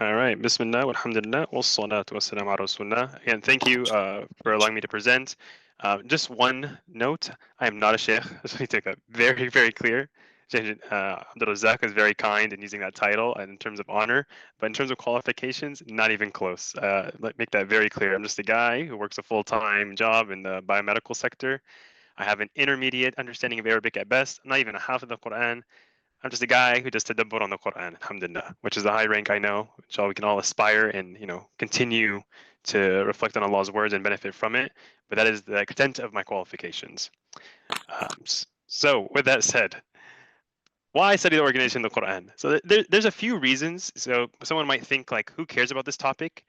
All right. Bismillah, walhamdulillah, wassalatu wassalamu ala rasulullah. Again, thank you for allowing me to present. Just one note, I am not a sheikh. So I take that very, very clear. Sheikh Abdul Razak is very kind in using that title and in terms of honor, but in terms of qualifications, not even close. Make that very clear. I'm just a guy who works a full-time job in the biomedical sector. I have an intermediate understanding of Arabic at best. I'm not even a half of the Quran. I'm just a guy who does tadabbur on the Quran, alhamdulillah, which is a high rank I know, which all we can all aspire and continue to reflect on Allah's words and benefit from it. But that is the extent of my qualifications. So with that said, why study the organization of the Quran? So there's a few reasons. So someone might think like, who cares about this topic?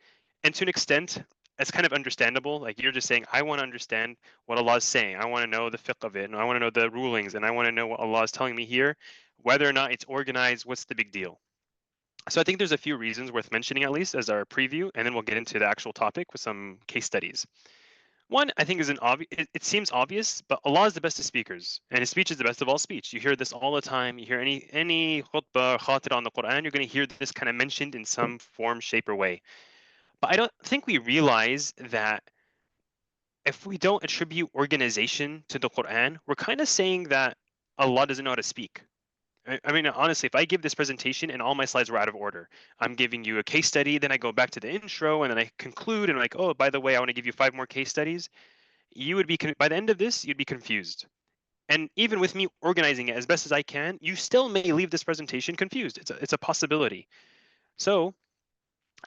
And to an extent, it's kind of understandable. Like you're just saying, I want to understand what Allah is saying. I want to know the fiqh of it, and I want to know the rulings, and I want to know what Allah is telling me here. Whether or not it's organized, what's the big deal? So I think there's a few reasons worth mentioning at least as our preview, and then we'll get into the actual topic with some case studies. One, I think, is an obvious. It seems obvious, but Allah is the best of speakers, and His speech is the best of all speech. You hear this all the time. You hear any khutbah, khatira on the Quran, you're going to hear this kind of mentioned in some form, shape, or way. But I don't think we realize that if we don't attribute organization to the Quran, we're kind of saying that Allah doesn't know how to speak. I mean, honestly, if I give this presentation and all my slides were out of order, I'm giving you a case study, then I go back to the intro, and then I conclude, and I'm like, oh, by the way, I want to give you 5 more case studies. You would be by the end of this, you'd be confused. And even with me organizing it as best as I can, you still may leave this presentation confused. It's a possibility. So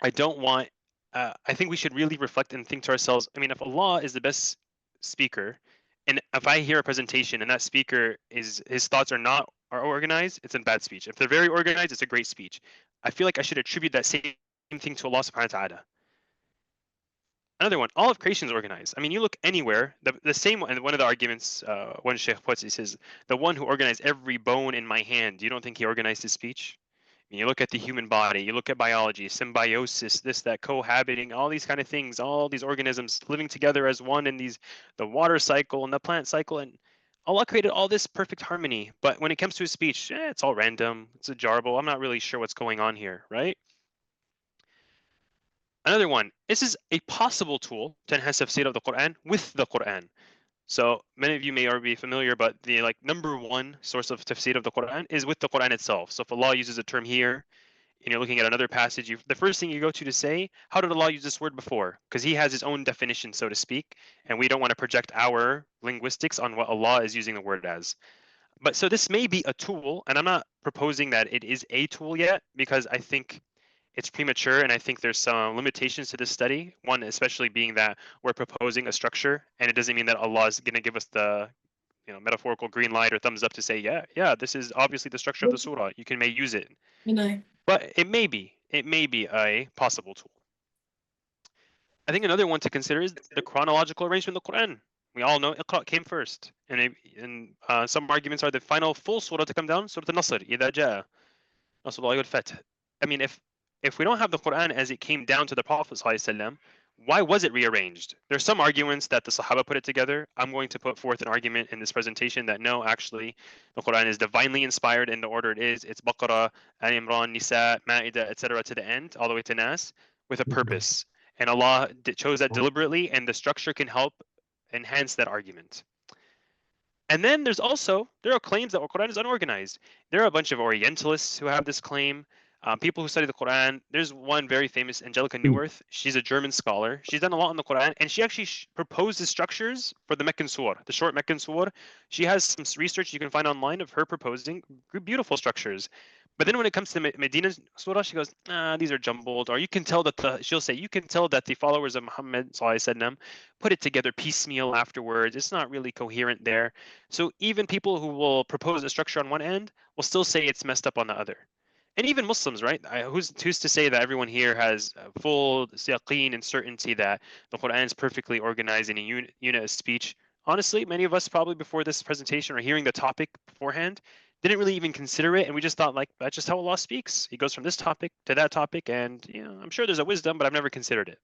I don't want. I think we should really reflect and think to ourselves. I mean, if Allah is the best speaker, and if I hear a presentation and that speaker is his thoughts are organized, it's a bad speech. If they're very organized, it's a great speech. I feel like I should attribute that same thing to Allah subhanahu wa ta'ala. Another one, all of creation is organized. I mean, you look anywhere, the same, and one of the arguments one sheikh puts, he says, the one who organized every bone in my hand, you don't think he organized his speech? I mean, you look at the human body, you look at biology, symbiosis, this, that, cohabiting, all these kind of things, all these organisms living together as one in the water cycle and the plant cycle, and Allah created all this perfect harmony. But when it comes to his speech, it's all random, it's a jarble, I'm not really sure what's going on here, right? Another one, this is a possible tool to enhance tafsir of the Quran with the Quran. So many of you may already be familiar, but the number one source of tafsir of the Quran is with the Quran itself. So if Allah uses a term here, and you're looking at another passage, the first thing you go to say, how did Allah use this word before? Because He has His own definition, so to speak, and we don't want to project our linguistics on what Allah is using the word as. But so this may be a tool, and I'm not proposing that it is a tool yet, because I think it's premature, and I think there's some limitations to this study. One, especially being that we're proposing a structure, and it doesn't mean that Allah is going to give us the metaphorical green light or thumbs up to say, yeah, this is obviously the structure of the surah. You may use it. But it may be a possible tool. I think another one to consider is the chronological arrangement of the Quran. We all know Iqra came first, and some arguments are the final full surah to come down, Surah Al-Nasr, إِذَا جَاءَ نَصْرُ اللَّهِ وَالْفَتْحُ. I mean, if we don't have the Quran as it came down to the Prophet ﷺ, why was it rearranged? There's some arguments that the Sahaba put it together. I'm going to put forth an argument in this presentation that no, actually, the Quran is divinely inspired in the order it is. It's Baqarah, Al Imran, Nisa, Ma'idah, etc. to the end, all the way to Nas, with a purpose. And Allah chose that deliberately, and the structure can help enhance that argument. And then there are claims that the Quran is unorganized. There are a bunch of Orientalists who have this claim. People who study the Quran. There's one very famous, Angelica Neuwirth. She's a German scholar. She's done a lot on the Quran, and she actually proposes structures for the Meccan Surah, the short Meccan Surah. She has some research you can find online of her proposing beautiful structures. But then when it comes to Medina Surah, she goes, these are jumbled. Or you can tell that she'll say, you can tell that the followers of Muhammad ﷺ put it together piecemeal afterwards. It's not really coherent there. So even people who will propose a structure on one end will still say it's messed up on the other. And even Muslims, right? Who's to say that everyone here has full yaqeen and certainty that the Quran is perfectly organized in a unit of speech? Honestly, many of us probably before this presentation or hearing the topic beforehand didn't really even consider it, and we just thought that's just how Allah speaks. He goes from this topic to that topic, and I'm sure there's a wisdom, but I've never considered it.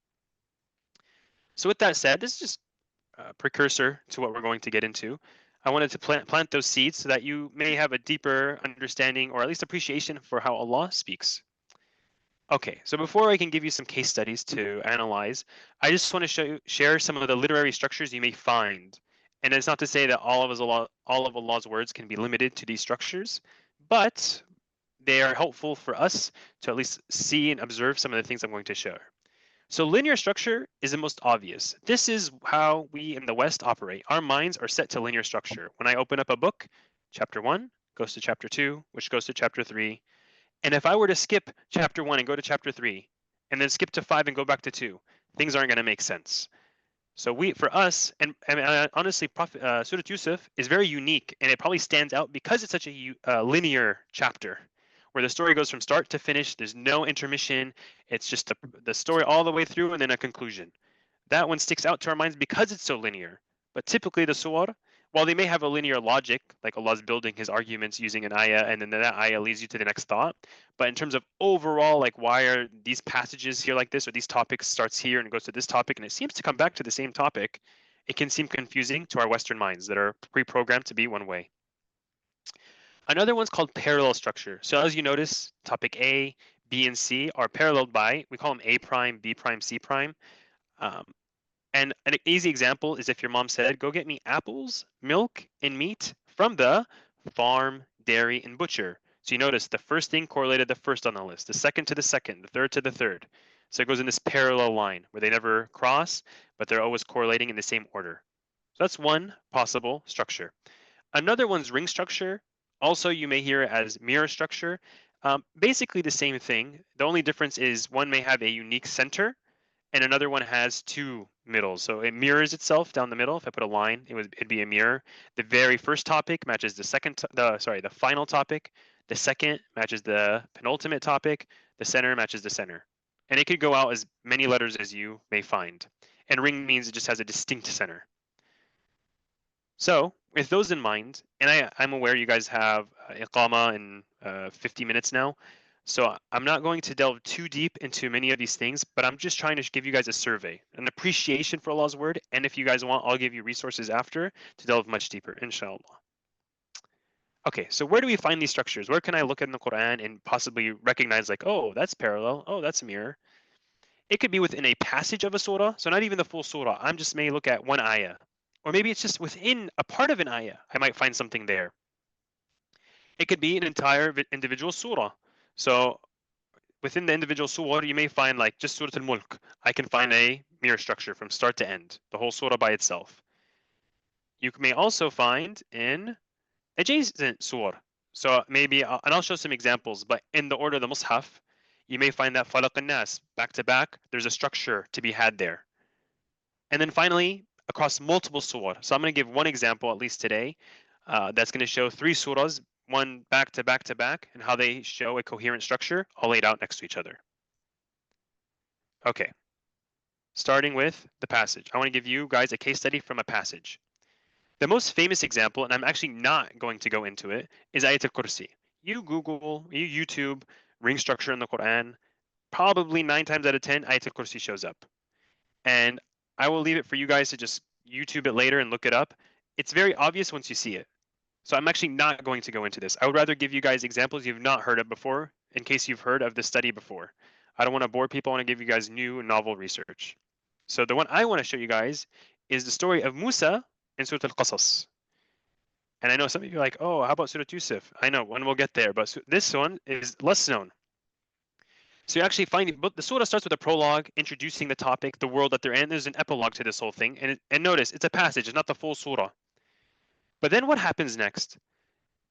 So with that said, this is just a precursor to what we're going to get into. I wanted to plant those seeds so that you may have a deeper understanding or at least appreciation for how Allah speaks. Okay, so before I can give you some case studies to analyze, I just want to share some of the literary structures you may find. And it's not to say that all of Allah's words can be limited to these structures, but they are helpful for us to at least see and observe some of the things I'm going to share. So linear structure is the most obvious. This is how we in the West operate. Our minds are set to linear structure. When I open up a book, chapter 1 goes to chapter 2, which goes to chapter 3. And if I were to skip chapter 1 and go to chapter 3, and then skip to 5 and go back to 2, things aren't going to make sense. So for us, and honestly, Surah Yusuf is very unique, and it probably stands out because it's such a linear chapter, where the story goes from start to finish. There's no intermission. It's just the story all the way through, and then a conclusion. That one sticks out to our minds because it's so linear. But typically the surah, while they may have a linear logic, like Allah's building his arguments using an ayah, and then that ayah leads you to the next thought. But in terms of overall, like why are these passages here like this, or these topics starts here and goes to this topic, and it seems to come back to the same topic, it can seem confusing to our Western minds that are pre-programmed to be one way. Another one's called parallel structure. So as you notice, topic A, B, and C are paralleled by, we call them A prime, B prime, C prime. And an easy example is if your mom said, go get me apples, milk, and meat from the farm, dairy, and butcher. So you notice the first thing correlated the first on the list, the second to the second, the third to the third. So it goes in this parallel line where they never cross, but they're always correlating in the same order. So that's one possible structure. Another one's ring structure. Also, you may hear it as mirror structure. Basically the same thing. The only difference is one may have a unique center, and another one has two middles. So it mirrors itself down the middle. If I put a line, it'd be a mirror. The very first topic matches the final topic. The second matches the penultimate topic. The center matches the center. And it could go out as many letters as you may find. And ring means it just has a distinct center. So with those in mind, and I'm aware you guys have Iqama in 50 minutes now, so I'm not going to delve too deep into many of these things, but I'm just trying to give you guys a survey, an appreciation for Allah's word, and if you guys want, I'll give you resources after to delve much deeper, inshallah. Okay, so where do we find these structures? Where can I look in the Quran and possibly recognize like, oh, that's parallel, oh, that's a mirror? It could be within a passage of a surah, so not even the full surah. I'm just may look at one ayah. Or maybe it's just within a part of an ayah, I might find something there. It could be an entire individual surah. So within the individual surah, you may find like just Surah Al-Mulk. I can find a mirror structure from start to end, the whole surah by itself. You may also find in adjacent surah. So maybe, and I'll show some examples, but in the order of the Mus'haf, you may find that Falaq an-Nas, back to back, there's a structure to be had there. And then finally, across multiple surah. So I'm going to give one example, at least today, that's going to show 3 surahs, one back to back to back, and how they show a coherent structure all laid out next to each other. Okay, starting with the passage. I want to give you guys a case study from a passage. The most famous example, and I'm actually not going to go into it, is Ayat al-Kursi. You Google, you YouTube, ring structure in the Quran, probably 9 times out of 10, Ayat al-Kursi shows up. And I will leave it for you guys to just YouTube it later and look it up. It's very obvious once you see it. So I'm actually not going to go into this. I would rather give you guys examples you've not heard of before, in case you've heard of this study before. I don't want to bore people. I want to give you guys new, novel research. So the one I want to show you guys is the story of Musa in Surah Al-Qasas. And I know some of you are like, oh, how about Surah Yusuf? I know, when we'll get there, but this one is less known. So you actually find the surah starts with a prologue introducing the topic, the world that they're in. There's an epilogue to this whole thing. And notice, it's a passage, it's not the full surah. But then what happens next?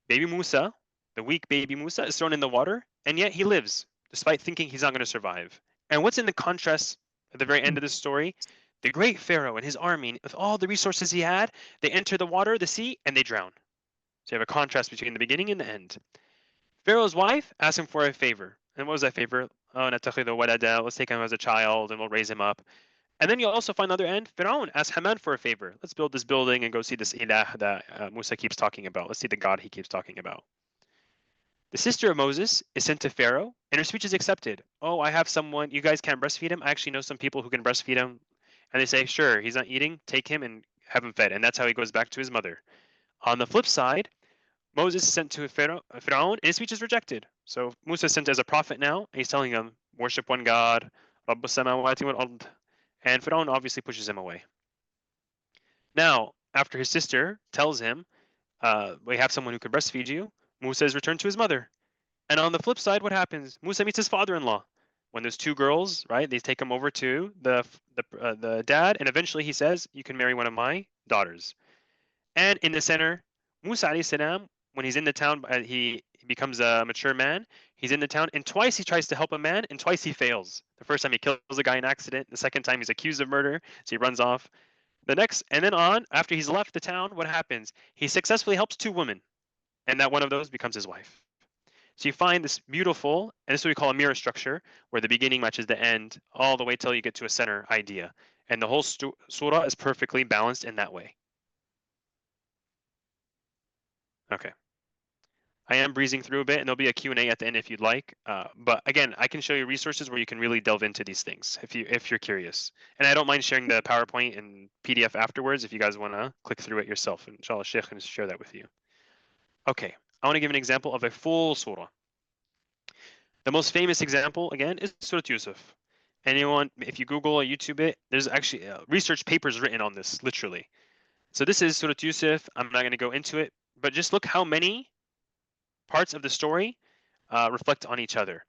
Baby Musa, the weak baby Musa, is thrown in the water, and yet he lives, despite thinking he's not going to survive. And what's in the contrast at the very end of the story? The great Pharaoh and his army, with all the resources he had, they enter the water, the sea, and they drown. So you have a contrast between the beginning and the end. Pharaoh's wife asks him for a favor. And what was that favor? Oh, let's take him as a child and we'll raise him up. And then you'll also find the other end, Pharaoh asks Haman for a favor. Let's build this building and go see this ilah that Musa keeps talking about. Let's see the God he keeps talking about. The sister of Moses is sent to Pharaoh, and her speech is accepted. Oh, I have someone, you guys can't breastfeed him? I actually know some people who can breastfeed him. And they say, sure, he's not eating, take him and have him fed. And that's how he goes back to his mother. On the flip side, Moses is sent to Pharaoh, and his speech is rejected. So Musa is sent as a prophet now, and he's telling him, worship one God, رب السماوات والأرض. And Fir'aun obviously pushes him away. Now, after his sister tells him, we have someone who can breastfeed you, Musa is returned to his mother. And on the flip side, what happens? Musa meets his father-in-law. When there's two girls, right, they take him over to the dad, and eventually he says, you can marry one of my daughters. And in the center, Musa alayhi salam, when he's in the town, he becomes a mature man. He's in the town, and twice he tries to help a man, and twice he fails. The first time he kills a guy in accident. The second time he's accused of murder, so he runs off. The next, and then on, after he's left the town, what happens? He successfully helps two women, and that one of those becomes his wife. So you find this beautiful, and this is what we call a mirror structure, where the beginning matches the end, all the way till you get to a center idea. And the whole surah is perfectly balanced in that way. Okay. I am breezing through a bit, and there'll be a Q&A at the end if you'd like. But again, I can show you resources where you can really delve into these things if you're curious. And I don't mind sharing the PowerPoint and PDF afterwards if you guys want to click through it yourself. And inshallah, Sheikh can share that with you. Okay, I want to give an example of a full surah. The most famous example, again, is Surah Yusuf. Anyone, if you Google or YouTube it, there's actually research papers written on this, literally. So this is Surah Yusuf. I'm not going to go into it, but just look how many parts of the story reflect on each other.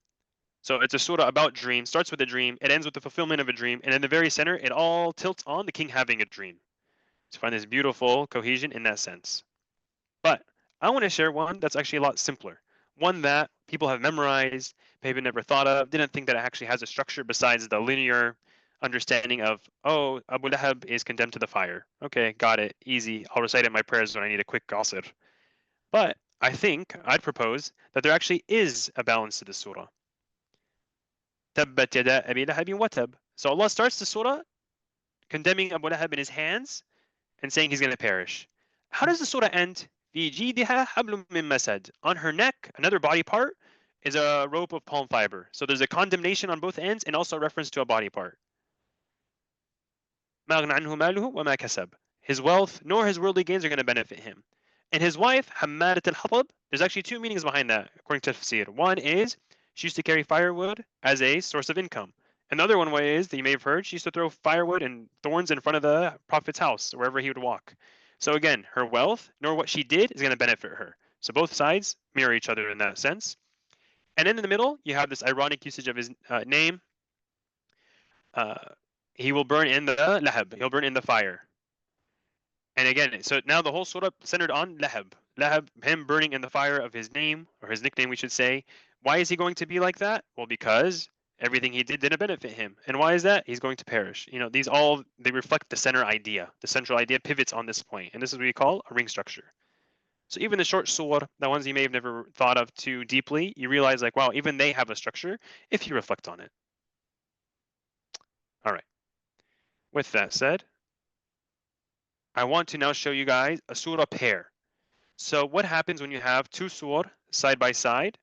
So it's a surah about dreams, starts with a dream, it ends with the fulfillment of a dream, and in the very center, it all tilts on the king having a dream. So find this beautiful cohesion in that sense. But I want to share one that's actually a lot simpler. One that people have memorized, maybe never thought of, didn't think that it actually has a structure besides the linear understanding of, oh, Abu Lahab is condemned to the fire. Okay, got it, easy. I'll recite it in my prayers when I need a quick qasr. But I think I'd propose that there actually is a balance to the surah. Tabbat yada Abi Lahabin wa tab. So Allah starts the surah condemning Abu Lahab in his hands and saying he's going to perish. How does the surah end? في جيدها حبل من مسد. On her neck, another body part, is a rope of palm fiber. So there's a condemnation on both ends and also a reference to a body part. ما أغنى عنه ماله وما كسب. His wealth nor his worldly gains are going to benefit him. And his wife, حمالة الحطب, there's actually two meanings behind that, according to tafsir. One is she used to carry firewood as a source of income. Another one way is that you may have heard she used to throw firewood and thorns in front of the Prophet's house, wherever he would walk. So again, her wealth nor what she did is going to benefit her. So both sides mirror each other in that sense. And then in the middle, you have this ironic usage of his name. He will burn in the lahab. He'll burn in the fire. And again, so now the whole surah centered on Lahab. Lahab, him burning in the fire of his name, or his nickname, we should say. Why is he going to be like that? Well, because everything he did didn't benefit him. And why is that? He's going to perish. You know, these all, they reflect the center idea. The central idea pivots on this point. And this is what we call a ring structure. So even the short surah, the ones you may have never thought of too deeply, you realize like, wow, even they have a structure if you reflect on it. All right. With that said, I want to now show you guys a surah pair. So what happens when you have two surah side by side?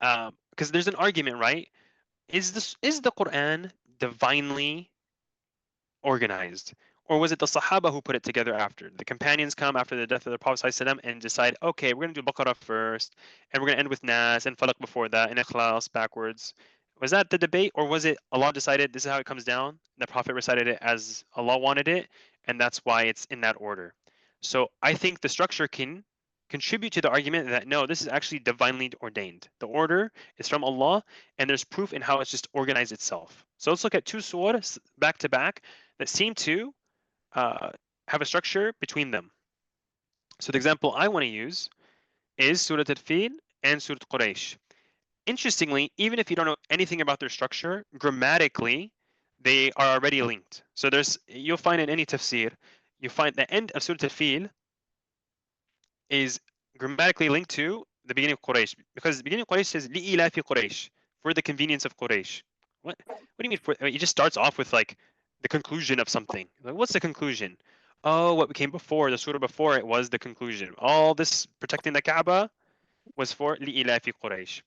Because there's an argument, right? Is the Quran divinely organized? Or was it the Sahaba who put it together after? The companions come after the death of the Prophet ﷺ and decide, okay, we're going to do Baqarah first, and we're going to end with Nas and Falaq before that, and Ikhlas backwards. Was that the debate, or was it Allah decided this is how it comes down? The Prophet recited it as Allah wanted it, and that's why it's in that order. So I think the structure can contribute to the argument that no, this is actually divinely ordained. The order is from Allah, and there's proof in how it's just organized itself. So let's look at two surahs back to back that seem to have a structure between them. So the example I want to use is Surah Al-Fil and Surah Quraysh. Interestingly, even if you don't know anything about their structure, grammatically, they are already linked. So you'll find in any tafsir, you find the end of Surah Al-Fil is grammatically linked to the beginning of Quraysh, because the beginning of Quraysh says li'ilafi Quraysh, for the convenience of Quraysh. What do you mean? It just starts off with like the conclusion of something. Like, what's the conclusion? Oh, what came before, the surah before it was the conclusion. All this protecting the Kaaba was for li'ilafi Quraysh.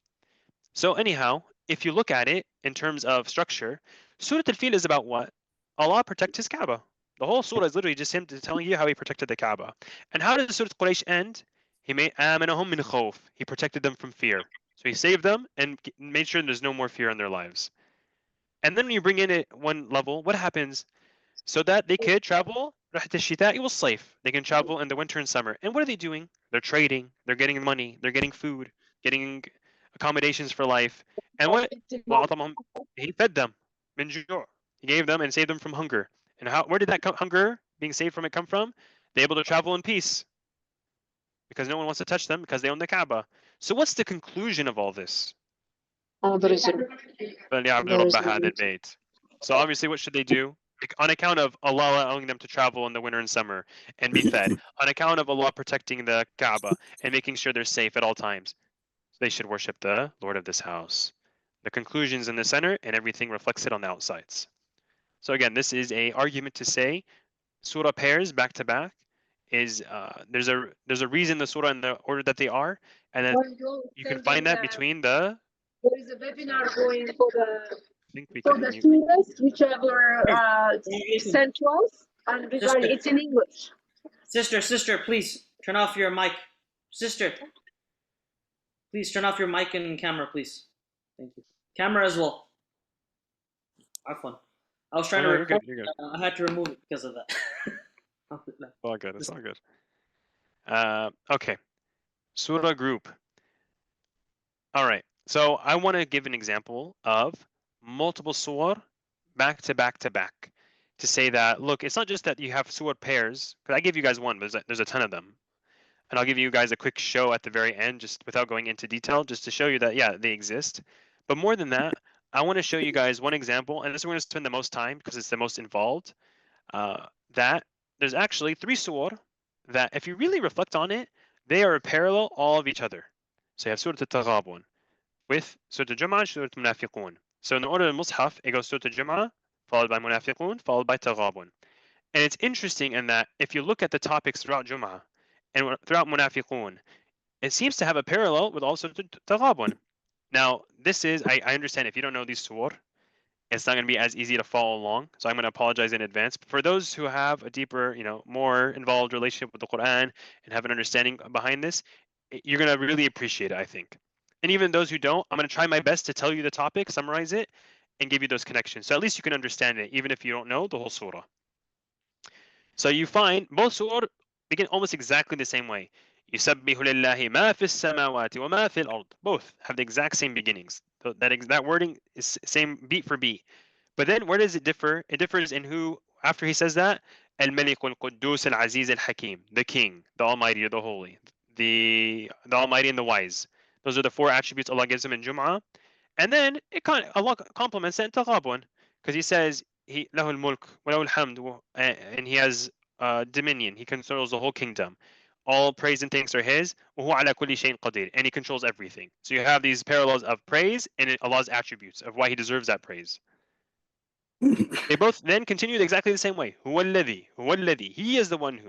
So anyhow, if you look at it in terms of structure, Surah Al-Fil is about what? Allah protect his Kaaba. The whole surah is literally just him telling you how he protected the Kaaba. And how did Surah Quraysh end? He made آمنهم من خوف. He protected them from fear. So he saved them and made sure there's no more fear in their lives. And then when you bring in it one level, what happens? So that they could travel رحلة الشتاء والصيف. They can travel in the winter and summer. And what are they doing? They're trading, they're getting money, they're getting food, getting accommodations for life. And what? وأطعمهم, he fed them. من جوع. He gave them and saved them from hunger. And how? Where did that hunger being saved from it come from? They're able to travel in peace because no one wants to touch them because they own the Kaaba. So what's the conclusion of all this? So obviously, what should they do? On account of Allah allowing them to travel in the winter and summer and be fed, on account of Allah protecting the Kaaba and making sure they're safe at all times, they should worship the Lord of this house. The conclusion's in the center and everything reflects it on the outsides. So again, this is a argument to say surah pairs back to back is there's a reason the surah in the order that they are, and then you can find that between the. There is a webinar going for the mute. students, whichever sent to us, and it's in English. Sister, please turn off your mic. Sister, please turn off your mic and camera, please. Thank you. Camera as well. Have fun. I was trying to record. You're good. I had to remove it because of that. It's all good. It's all good. Okay. Surah group. All right. So I want to give an example of multiple surah back to back to back to say that, look, it's not just that you have surah pairs, because I gave you guys one, but there's a ton of them. And I'll give you guys a quick show at the very end, just without going into detail, just to show you that, yeah, they exist. But more than that, I want to show you guys one example, and this is where we're going to spend the most time because it's the most involved, that there's actually 3 surah that, if you really reflect on it, they are parallel all of each other. So you have Surah Al-Taghabun with Surah Al-Jum'ah, Surah Al-Munafiqun. So in the order of the Mus'haf, it goes Surah Al-Jum'ah, followed by Munafiqun, followed by Taghabun. And it's interesting in that if you look at the topics throughout Jum'ah and throughout Munafiqun, it seems to have a parallel with also Taghabun. Now, this is, I understand if you don't know these surah, it's not going to be as easy to follow along. So I'm going to apologize in advance. But for those who have a deeper, more involved relationship with the Quran and have an understanding behind this, you're going to really appreciate it, I think. And even those who don't, I'm going to try my best to tell you the topic, summarize it, and give you those connections. So at least you can understand it, even if you don't know the whole surah. So you find both surah begin almost exactly the same way. يُسَبِّحُ لِلَّهِ مَا فِي السَّمَاوَاتِ وَمَا فِي الْأَرْضِ. Both have the exact same beginnings. That wording is same beat for beat. But then where does it differ? It differs in who, after he says that, Al-Malik al-Quddus al-Aziz al-Hakim, the King, the Almighty or the Holy, the Almighty and the Wise. Those are the 4 attributes Allah gives him in Jum'ah. And then Allah compliments it in Taghabun, because he says, له الملك وله الحمد, and he has dominion. He controls the whole kingdom. All praise and thanks are his. وهو على كل شيء قدير, and he controls everything. So you have these parallels of praise and Allah's attributes of why he deserves that praise. They both then continue exactly the same way. هو الذي, he is the one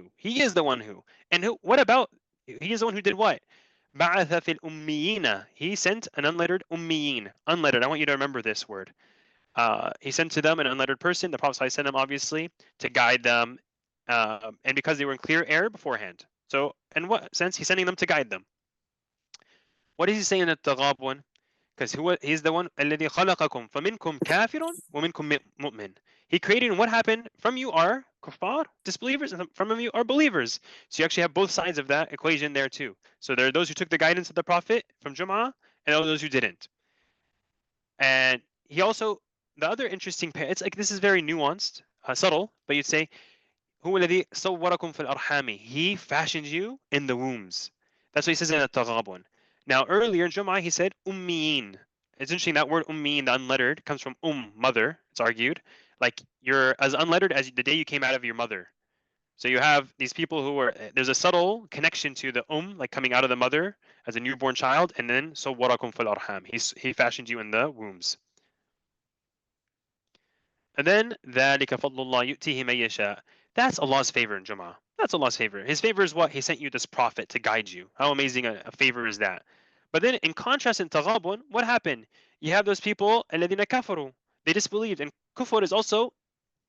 who, and who? What about? He is the one who did what? بعث في الأميين. He sent an unlettered ummiyin. Unlettered. I want you to remember this word. He sent to them an unlettered person. The Prophet sent them obviously to guide them, and because they were in clear error beforehand. So, in what sense? He's sending them to guide them. What is he saying at Taghabun? Because he's the one, الذي خلقكم فمنكم كافر ومنكم مؤمن. He created, and what happened? From you are kuffar, disbelievers, and from you are believers. So you actually have both sides of that equation there too. So there are those who took the guidance of the Prophet from Jum'ah, and those who didn't. And he also, the other interesting, it's like this is very nuanced, subtle, but you'd say, هو الذي صوركم في الأرحام. He fashioned you in the wombs. That's what he says in At-Taghabun. Now earlier in Jum'ah he said ummiyin. It's interesting, that word ummiyin, the unlettered, comes from mother. It's argued, like you're as unlettered as the day you came out of your mother. So you have these people who are, there's a subtle connection to the like coming out of the mother as a newborn child, and then صوركم في الأرحام. He fashioned you in the wombs. And then ذلك فضل الله يؤتيه من يشاء. That's Allah's favor in Jum'ah. That's Allah's favor. His favor is what? He sent you this prophet to guide you. How amazing a favor is that? But then in contrast in Taghabun, what happened? You have those people, الَّذِينَ كَفَرُوا. They disbelieved. And kufr is also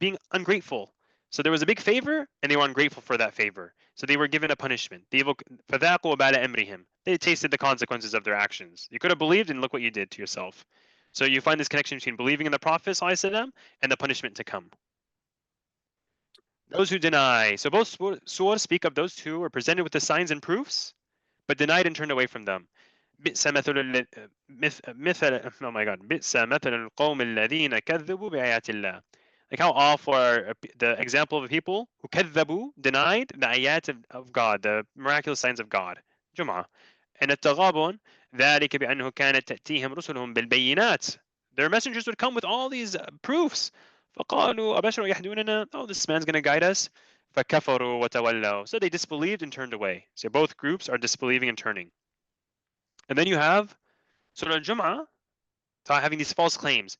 being ungrateful. So there was a big favor, and they were ungrateful for that favor. So they were given a punishment. فَذَاقُوا وَبَالَ أَمْرِهِمْ. they tasted the consequences of their actions. You could have believed, and look what you did to yourself. So you find this connection between believing in the Prophet ﷺ and the punishment to come. Those who deny. So both surahs speak of those who are presented with the signs and proofs, but denied and turned away from them. بئس مثل oh my god بئس مثل القوم الذين كذبوا بآيات الله. Like how awful are the example of people who كذبوا, denied the ayat of God, the miraculous signs of God. جمعة. And التغابن ذلك بأنه كانت تأتيهم رسلهم بالبينات. Their messengers would come with all these proofs. فقالوا أبشر يهدوننا. Oh, this man's going to guide us. فكفروا وتولوا. So they disbelieved and turned away. So both groups are disbelieving and turning. And then you have Surah Al-Jum'ah having these false claims.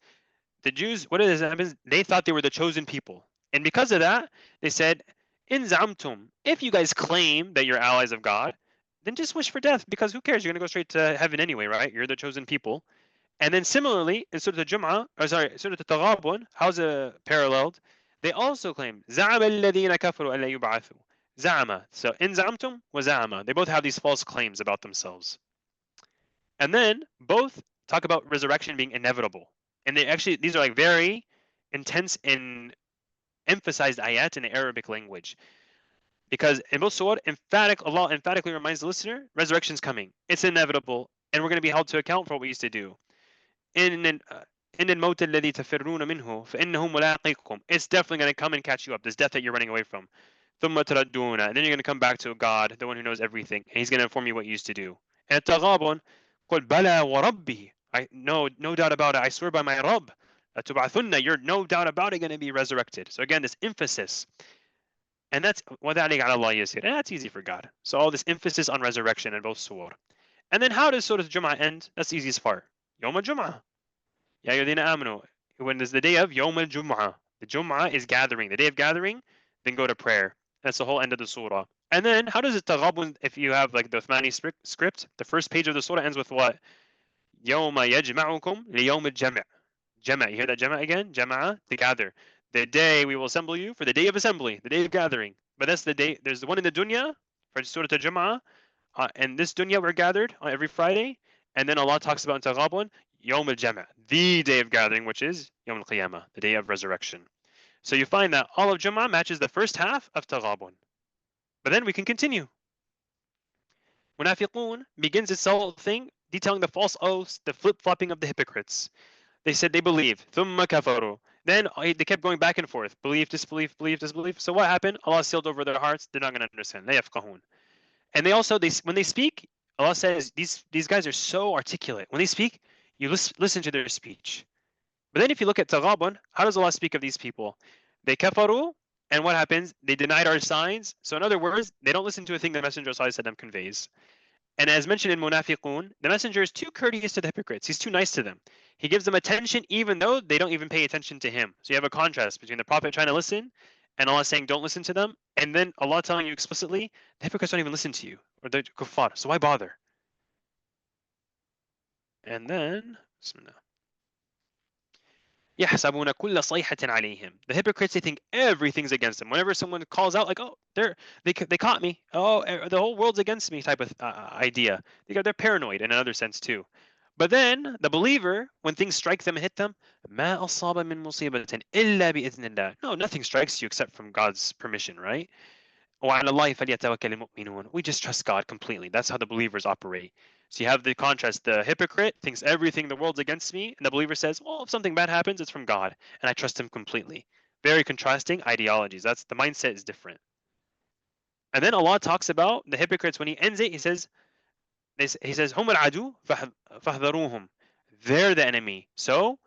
The Jews, what it happens, they thought they were the chosen people. And because of that, they said, In zamtum, if you guys claim that you're allies of God, then just wish for death, because who cares? You're going to go straight to heaven anyway, right? You're the chosen people. And then similarly, in Surah Al-Jum'ah, Surah Al-Taghabun, how's it paralleled? They also claim, زَعَمَ الَّذِينَ كَفَرُوا أَلَّا يُبْعَثُوا. Za'ama. So in zamtum wa za'ama. They both have these false claims about themselves. And then both talk about resurrection being inevitable. And they actually, these are like very intense and emphasized ayat in the Arabic language. Because in both surah, Allah emphatically reminds the listener, resurrection is coming. It's inevitable. And we're going to be held to account for what we used to do. إن الموت الذي تفرون منه فإنه ملاقيكم. It's definitely going to come and catch you up. This death that you're running away from. ثم تردون. And then you're going to come back to God, the one who knows everything. And He's going to inform you what you used to do. And التغابن قل بلى وربي. No doubt about it. I swear by my Rabb. لتبعثن. You're no doubt about it going to be resurrected. So again, this emphasis. And that's وذلك على الله يسير. And that's easy for God. So all this emphasis on resurrection in both surah. And then how does Surah Al-Jum'ah end? That's the easiest part. يوم الجمعة. يا أيها الذين آمنوا. When is the day of يوم الجمعة? The Jum'ah is gathering. The day of gathering, then go to prayer. That's the whole end of the surah. And then how does it taghabun if you have like the Uthmani script? The first page of the surah ends with what? يوم يجمعكم ليوم الجمع. Jama'. You hear that jama' again? Jama'a, to gather. The day we will assemble you for the day of assembly, the day of gathering. But that's the day. There's the one in the dunya for Surah Al-Jum'ah. And this dunya we're gathered on every Friday. And then Allah talks about in Taghabun, Yawm al-Jama', the day of gathering, which is Yawm al-Qiyamah, the day of resurrection. So you find that all of Jum'ah matches the first half of Taghabun. But then we can continue. Munafiqun begins its whole thing detailing the false oaths, the flip-flopping of the hypocrites. They said they believe. ثُمَّ كَفَرُوا. Then they kept going back and forth. Belief, disbelief, belief, disbelief. So what happened? Allah sealed over their hearts. They're not going to understand. لَا يَفْقَهُونَ. And they also, when they speak, Allah says these guys are so articulate. When they speak, you listen to their speech. But then if you look at Taghabun, how does Allah speak of these people? They kafaru, and what happens? They denied our signs. So in other words, they don't listen to a thing the Messenger ﷺ conveys. And as mentioned in Munafiqun, the Messenger is too courteous to the hypocrites. He's too nice to them. He gives them attention even though they don't even pay attention to him. So you have a contrast between the Prophet trying to listen and Allah saying don't listen to them, and then Allah telling you explicitly, the hypocrites don't even listen to you, or they're kuffar, so why bother? And then, Bismillah. يحسبون كل صيحة عليهم. The hypocrites, they think everything's against them. Whenever someone calls out, like, oh, they caught me. Oh, the whole world's against me type of idea. They're paranoid in another sense too. But then the believer, when things strike them and hit them, ما أصاب من مصيبة إلا بإذن الله. No, nothing strikes you except from God's permission, right? وعلى الله فليتوكل المؤمنون. We just trust God completely. That's how the believers operate. So you have the contrast. The hypocrite thinks everything in the world's against me, and the believer says, well, if something bad happens, it's from God, and I trust him completely. Very contrasting ideologies. That's the mindset is different. And then Allah talks about the hypocrites when he ends it. He says, هم العدو فاحذروهم. They're the enemy, so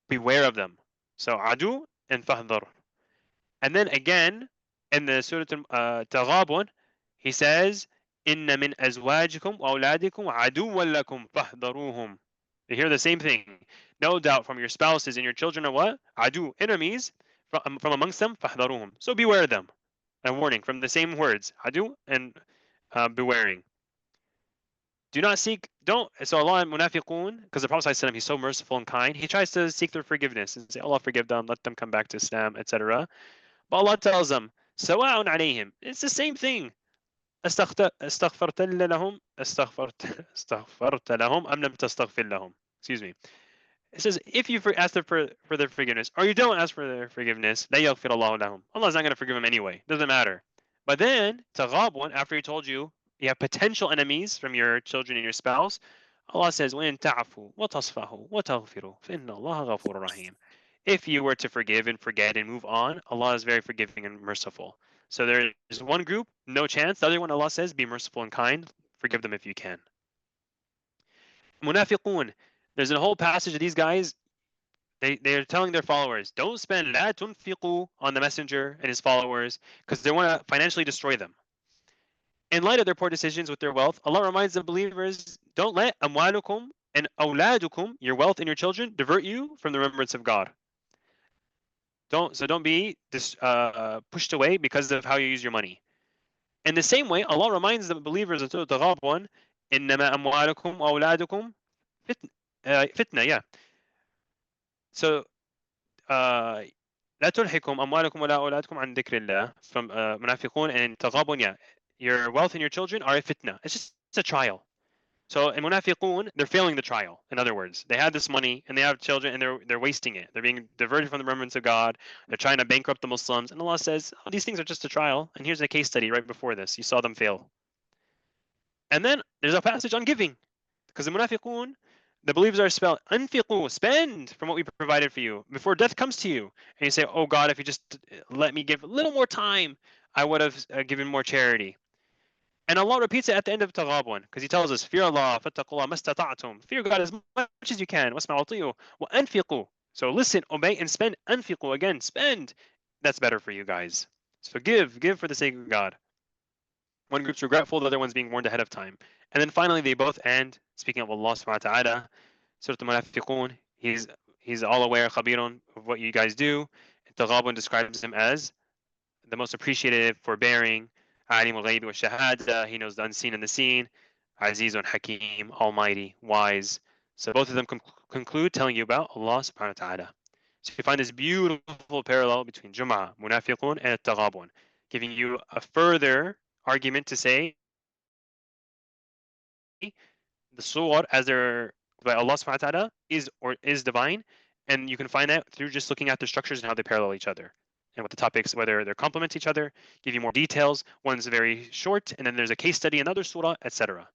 beware of them. So adu and fahdhar. And then again in the Surah Taghabun, he says, إن من أزواجكم وأولادكم عدوا لكم فاحذروهم. You hear the same thing. No doubt from your spouses and your children are what? Adu, enemies, from amongst them, فاحذروهم. So beware them. A warning from the same words, adu and bewaring. Do not seek, don't, so Allah and Munafiqun, because the Prophet ﷺ, he's so merciful and kind, he tries to seek their forgiveness and say, Allah forgive them, let them come back to Islam, etc. But Allah tells them, سواء عليهم. It's the same thing. استغفرت لهم استغفرت لهم أم لم تستغفر لهم. Excuse me. It says, if you ask them for their forgiveness, or you don't ask for their forgiveness, لا يغفر الله لهم. Allah's not going to forgive them anyway. Doesn't matter. But then, تغابن, after He told you, you have potential enemies from your children and your spouse, Allah says, وإن تعفوا وتصفحوا وتغفروا فإن الله غفور رحيم. If you were to forgive and forget and move on, Allah is very forgiving and merciful. So there's one group, no chance. The other one, Allah says, be merciful and kind. Forgive them if you can. Munafiqun. There's a whole passage of these guys. They're telling their followers, don't spend لا تنفقوا on the messenger and his followers, because they want to financially destroy them. In light of their poor decisions with their wealth, Allah reminds the believers, don't let أموالكم and أولادكم, your wealth and your children, divert you from the remembrance of God. Don't be pushed away because of how you use your money. In the same way, Allah reminds the believers of Taghabun, إنما أموالكم وأولادكم فتنة, yeah. So, لا تلهكم أموالكم ولا أولادكم عن ذكر الله, from منافقون, and تغابن, yeah. Your wealth and your children are a fitna. It's a trial. So in munafiqun, they're failing the trial. In other words, they had this money and they have children and they're wasting it. They're being diverted from the remembrance of God. They're trying to bankrupt the Muslims. And Allah says, oh, these things are just a trial. And here's a case study right before this. You saw them fail. And then there's a passage on giving. Because the munafiqun, the believers are spelled, anfiqu, spend from what we provided for you before death comes to you. And you say, oh God, if you just let me give a little more time, I would have given more charity. And Allah repeats it at the end of Taghabun, because He tells us, fear Allah, fattaqullah mastata'tum. Fear God as much as you can. Wasma'u wa anfiqu. So listen, obey, and spend. Anfiqu, again, spend. That's better for you guys. So give for the sake of God. One group's regretful, the other one's being warned ahead of time. And then finally, they both end, speaking of Allah subhanahu wa ta'ala, Surah Al-Munafiqun, He's all aware, khabirun, of what you guys do. Taghabun describes Him as the most appreciative, forbearing, alim al-ghayb wa shahada, He knows the unseen and the seen, azizun hakim, almighty, wise. So both of them conclude telling you about Allah subhanahu wa ta'ala. So you find this beautiful parallel between Jum'ah, Munafiqun, and Taghabun, giving you a further argument to say the surah as they're by Allah subhanahu wa ta'ala is divine, and you can find that through just looking at the structures and how they parallel each other. And what the topics, whether they complement each other, give you more details. One's very short, and then there's a case study in another surah, etc.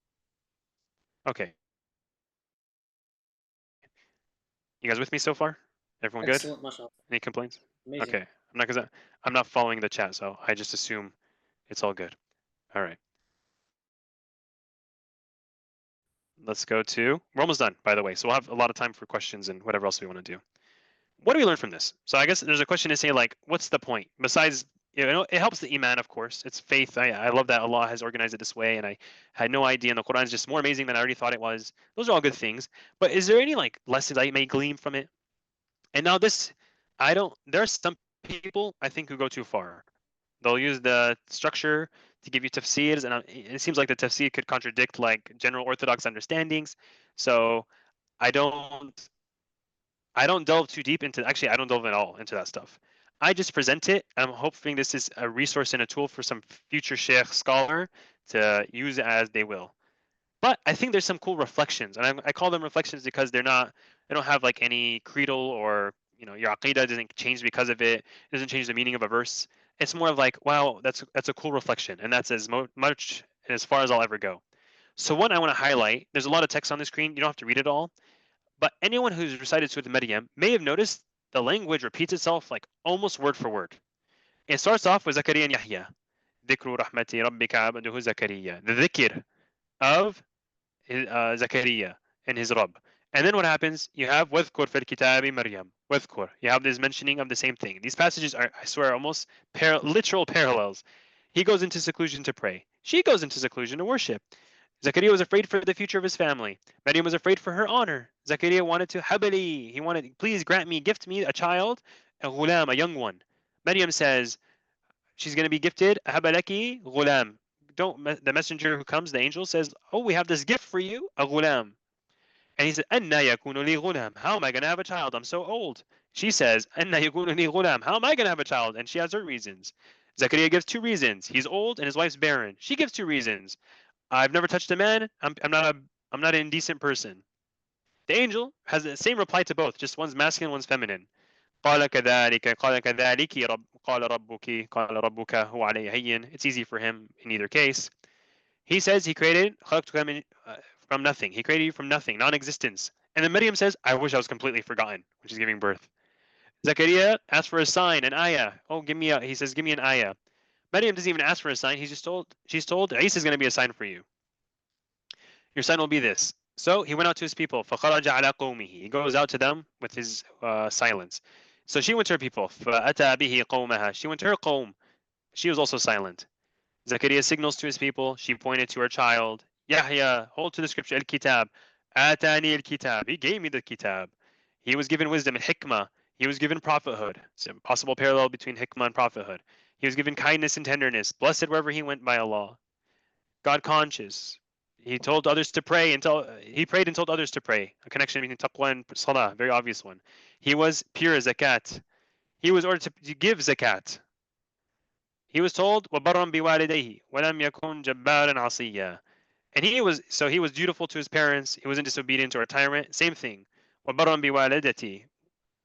Okay. You guys with me so far? Everyone good? Excellent, mashallah. Any complaints? Amazing. Okay. I'm not following the chat, so I just assume it's all good. All right. Let's go to, we're almost done, by the way, so we'll have a lot of time for questions and whatever else we want to do. What do we learn from this? So I guess there's a question to say, like, what's the point? Besides, you know, it helps the iman, of course. It's faith. I love that Allah has organized it this way, and I had no idea, and the Quran is just more amazing than I already thought it was. Those are all good things. But is there any, like, lessons I may glean from it? And now this, there are some people, I think, who go too far. They'll use the structure to give you tafsirs, and it seems like the tafsir could contradict, like, general orthodox understandings. So I don't delve too deep into, actually, I don't delve at all into that stuff. I just present it. I'm hoping this is a resource and a tool for some future sheikh scholar to use as they will. But I think there's some cool reflections, and I call them reflections because they don't have like any creedal, or, you know, your aqidah doesn't change because of it. It doesn't change the meaning of a verse. It's more of like, wow, that's a cool reflection, and that's as much and as far as I'll ever go. So one I want to highlight, there's a lot of text on the screen. You don't have to read it all. But anyone who's recited Surah Maryam may have noticed the language repeats itself like almost word for word. It starts off with Zakaria and Yahya. ذِكْرُ رَحْمَةِ رَبِّكَ عَبْدُهُ زَكَرِيَّا. The dhikr of Zakaria and his Rabb. And then what happens? You have وَذْكُرْ فِي الْكِتَابِ Maryam. وَذْكُرْ. You have this mentioning of the same thing. These passages are, I swear, almost literal parallels. He goes into seclusion to pray. She goes into seclusion to worship. Zakaria was afraid for the future of his family. Maryam was afraid for her honor. Zakaria wanted to habali. He wanted, please grant me, gift me a child, a ghulam, a young one. Maryam says she's going to be gifted habalaki ghulam. The messenger who comes, the angel, says, oh, we have this gift for you, a ghulam. And he said, anna yakunu li ghulam. How am I going to have a child? I'm so old. She says, anna yakunu li ghulam. How am I going to have a child? And she has her reasons. Zakaria gives 2 reasons. He's old and his wife's barren. She gives 2 reasons. I've never touched a man. I'm not an indecent person. The angel has the same reply to both, just one's masculine, one's feminine. قال كذلك قال كذلك قال ربك قال ربك هو علي هين. It's easy for him in either case. He says he created from nothing. He created you from nothing, non-existence. And then Maryam says, I wish I was completely forgotten when she's giving birth. Zakaria asks for a sign, an ayah. Oh, he says, give me an ayah. Maryam doesn't even ask for a sign. She's told, Isa is going to be a sign for you. Your sign will be this. So he went out to his people. فَخَرَجَ عَلَى قَوْمِهِ. He goes out to them with his silence. So she went to her people. فَأَتَى بِهِ قَوْمَهَا. She went to her qawm. She was also silent. Zakaria signals to his people. She pointed to her child. Yahya, hold to the scripture. Al-Kitab. Atani al-Kitab. He gave me the Kitab. He was given wisdom and hikmah. He was given prophethood. It's a possible parallel between hikmah and prophethood. He was given kindness and tenderness. Blessed wherever he went by Allah. God conscious. He told others to pray he prayed and told others to pray. A connection between taqwa and salah, very obvious one. He was pure zakat. He was ordered to give zakat. He was told وَبَرًّا بِوَالِدَيْهِ وَلَمْ يَكُنْ جَبَّارًا عَصِيًّا. And he was dutiful to his parents. He wasn't disobedient or a tyrant. Same thing. وَبَرًّا بِوَالِدَتِهِ.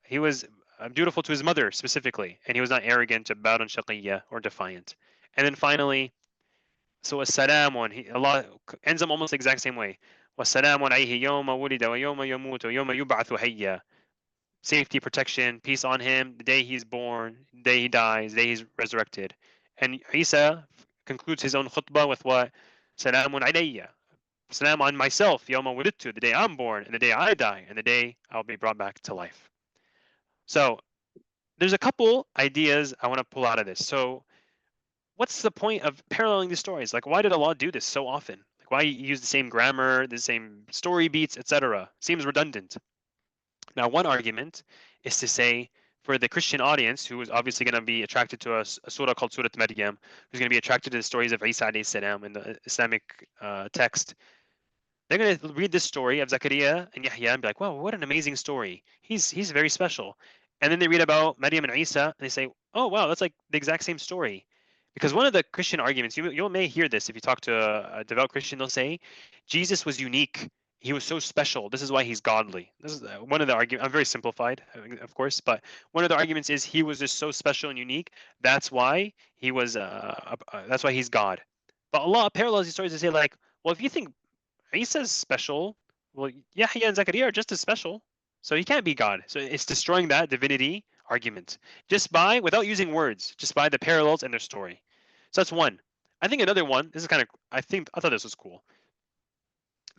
He was dutiful to his mother specifically, and he was not arrogant, جَبَّارًا شَقِيًّا, or defiant. And then finally, so السلام on Allah ends them almost the exact same way. والسلام عليه يوم ولد ويوم يموت ويوم يبعث حيا. Safety, protection, peace on him, the day he's born, the day he dies, the day he's resurrected. And Isa concludes his own khutbah with what? سلام علي. Salam on myself, يوم ولدت, the day I'm born, and the day I die, and the day I'll be brought back to life. So there's a couple ideas I want to pull out of this. So what's the point of paralleling these stories? Like, why did Allah do this so often? Like, why use the same grammar, the same story beats, etc.? Seems redundant. Now, one argument is to say, for the Christian audience, who is obviously going to be attracted to a surah called Surah Maryam, who's going to be attracted to the stories of Isa alayhi salam in the Islamic text, they're going to read this story of Zakaria and Yahya and be like, wow, what an amazing story. He's very special. And then they read about Maryam and Isa, and they say, oh, wow, that's like the exact same story. Because one of the Christian arguments, you may hear this if you talk to a devout Christian, they'll say, Jesus was unique. He was so special. This is why he's godly. This is one of the arguments. I'm very simplified, of course, but one of the arguments is he was just so special and unique. That's why he was. That's why he's God. But Allah parallels these stories to say, like, well, if you think Isa's special, well, Yahya and Zakaria are just as special, so he can't be God. So it's destroying that divinity argument without using words, just by the parallels in their story. So that's one. I think another one, this is kind of, I thought this was cool.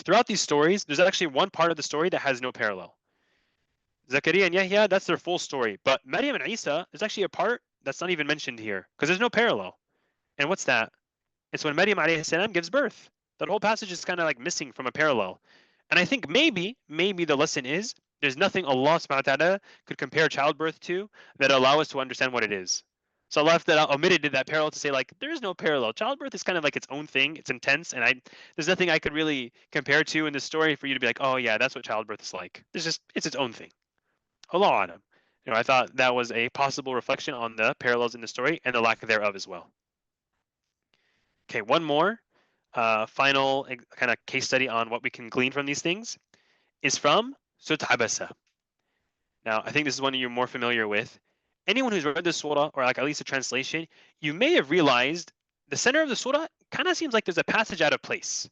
Throughout these stories, there's actually one part of the story that has no parallel. Zakaria and Yahya, that's their full story. But Maryam and Isa, there's actually a part that's not even mentioned here, because there's no parallel. And what's that? It's when Maryam alayhi salam gives birth. That whole passage is kind of like missing from a parallel. And I think maybe the lesson is, there's nothing Allah subhanahu wa ta'ala could compare childbirth to that allow us to understand what it is. So Allah omitted that parallel to say, like, there is no parallel. Childbirth is kind of like its own thing. It's intense, and there's nothing I could really compare to in this story for you to be like, oh yeah, that's what childbirth is like. It's its own thing. Allah alam. I thought that was a possible reflection on the parallels in the story and the lack thereof as well. Okay, one more final kind of case study on what we can glean from these things is from Surah Abasa. Now, I think this is one you're more familiar with. Anyone who's read the surah, or like at least a translation, you may have realized the center of the surah kind of seems like there's a passage out of place.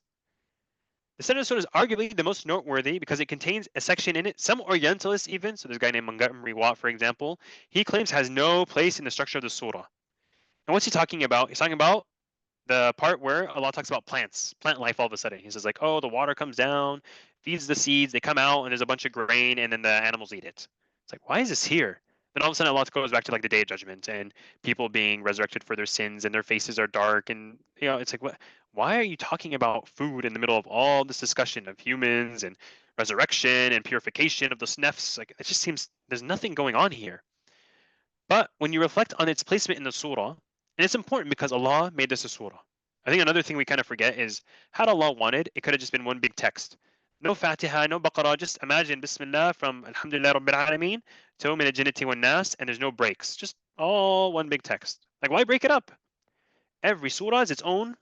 The center of the surah is arguably the most noteworthy because it contains a section in it, some Orientalists even, so there's a guy named Montgomery Watt, for example, he claims has no place in the structure of the surah. And what's he talking about? He's talking about the part where Allah talks about plants, plant life all of a sudden. He says, like, oh, the water comes down, feeds the seeds, they come out, and there's a bunch of grain, and then the animals eat it. It's like, why is this here? Then all of a sudden Allah goes back to like the Day of Judgment and people being resurrected for their sins and their faces are dark, and it's like, what? Why are you talking about food in the middle of all this discussion of humans and resurrection and purification of the nafs? Like, it just seems there's nothing going on here. But when you reflect on its placement in the surah, and it's important because Allah made this a surah. I think another thing we kind of forget is, had Allah wanted, it could have just been one big text. No Fatiha, no Baqarah, just imagine Bismillah from Alhamdulillah Rabbil Alameen to Min al-Jinnati wan Nas, and there's no breaks, just all one big text. Like, why break it up? Every surah is its own.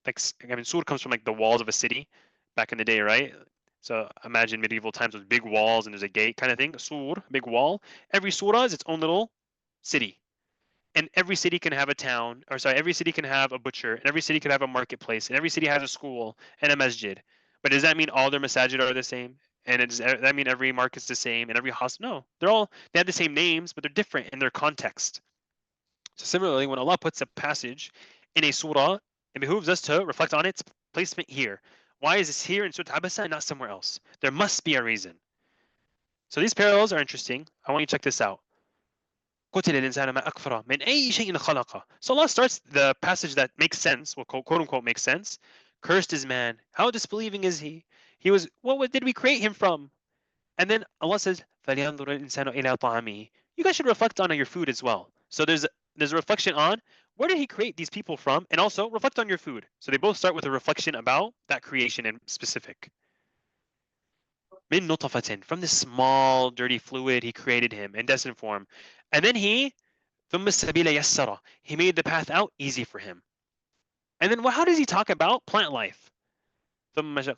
Like, I mean, surah comes from like the walls of a city back in the day, right? So imagine medieval times with big walls and there's a gate kind of thing. Surah, big wall. Every surah is its own little city. And every city can have a town, or sorry, every city can have a butcher, and every city can have a marketplace, and every city has a school and a masjid. But does that mean all their masajid are the same? And does that mean every market's the same and every hospital? No, they have the same names, but they're different in their context. So similarly, when Allah puts a passage in a surah, it behooves us to reflect on its placement here. Why is this here in Surah Abasa and not somewhere else? There must be a reason. So these parallels are interesting. I want you to check this out. قتل الإنسان ما أكفره من أي شيء خلقه. So Allah starts the passage that makes sense, well, quote unquote makes sense. Cursed is man. How disbelieving is he? What did we create him from? And then Allah says, فَلْيَنْظُرِ الْإِنسَانُ إِلَىٰ طَعَامِهِ. You guys should reflect on your food as well. So there's a reflection on where did he create these people from, and also reflect on your food. So they both start with a reflection about that creation in specific. Min nutfatin, from this small dirty fluid he created him in destined form. And then he made the path out easy for him. And then how does he talk about plant life? He brings the